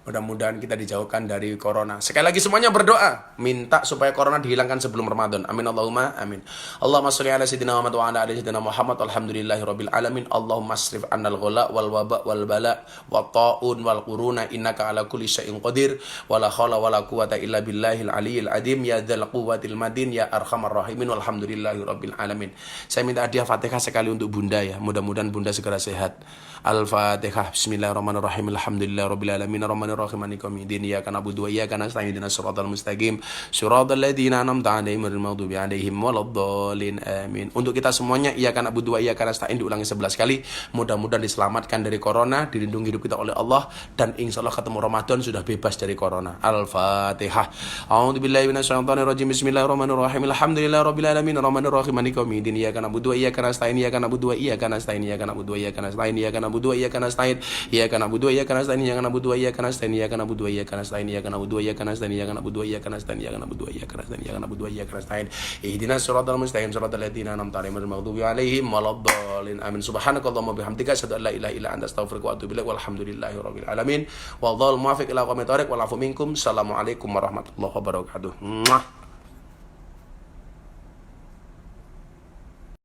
Mudah-mudahan kita dijauhkan dari corona. Sekali lagi semuanya berdoa, minta supaya corona dihilangkan sebelum Ramadan. Amin Allahumma amin. Allahumma sholli ala sayyidina Muhammad wa ala ali sayyidina Muhammad. Alhamdulillahirabbil alamin. Allahumma asrif 'annal ghala wal waba wal bala wat ta'un wal quruna innaka ala kulli syai'in qadir. Wala haula wala quwata illa billahil aliyyil azim ya dzal quwwatil madin ya arhamar rahimin. Walhamdulillahirabbil alamin. Saya minta hadiah Fatihah sekali untuk Bunda ya. Mudah-mudahan Bunda segera sehat. Al-Fatihah. Bismillahirrahmanirrahim. Alhamdulillahirabbil alamin. Arrahmanirrahim. Maliki yaumiddin. Iyyaka na'budu wa iyyaka nasta'in. Ihdinas siratal mustaqim. Siratal ladzina an'amta 'alaihim ghairil maghdubi 'alaihim waladdallin. Amin. Untuk kita semuanya, iyyaka na'budu wa iyyaka nasta'in diulangi 11 kali. Mudah-mudahan diselamatkan dari corona, dilindungi hidup kita oleh Allah, dan insyaallah ketemu Ramadan sudah bebas dari corona. Al-Fatihah. A'udzubillahi minasyaitonir rajim. Bismillahirrahmanirrahim. Alhamdulillahirabbil alamin. Arrahmanirrahim. Maliki yaumiddin. Iyyaka na'budu wa iyyaka nasta'in. Iyyaka na'budu wa iyyaka nasta'in. Iyyaka na'budu wa iyyaka nasta'in. Iyyaka na'budu wa iyyaka nasta'in. Iyyaka na'budu wa iyyaka nasta'in. Iyyaka na'budu wa iyyaka nasta'in. Iyyaka na'budu wa iyyaka nasta'in. Iyyaka na'budu wa iyyaka nasta'in. Iyyaka na'budu wa iyyaka nasta'in. Iyyaka na'budu wa iyyaka nasta'in. Iyyaka na'budu wa iyyaka nasta'in. Ihdinas siratal mustaqim. Siratal ladzina an'amta 'alaihim ghairil maghdubi 'alaihim waladdallin. Amin. Subhanakallahumma bihamdika asyhadu an la ilaha illa anta astaghfiruka wa atubu ilaik. Walhamdulillahirabbil alamin. Wallahul muwaffiq ila aqwamit thoriq wal 'afu minkum. Assalamualaikum warahmatullahi wabarakatuh.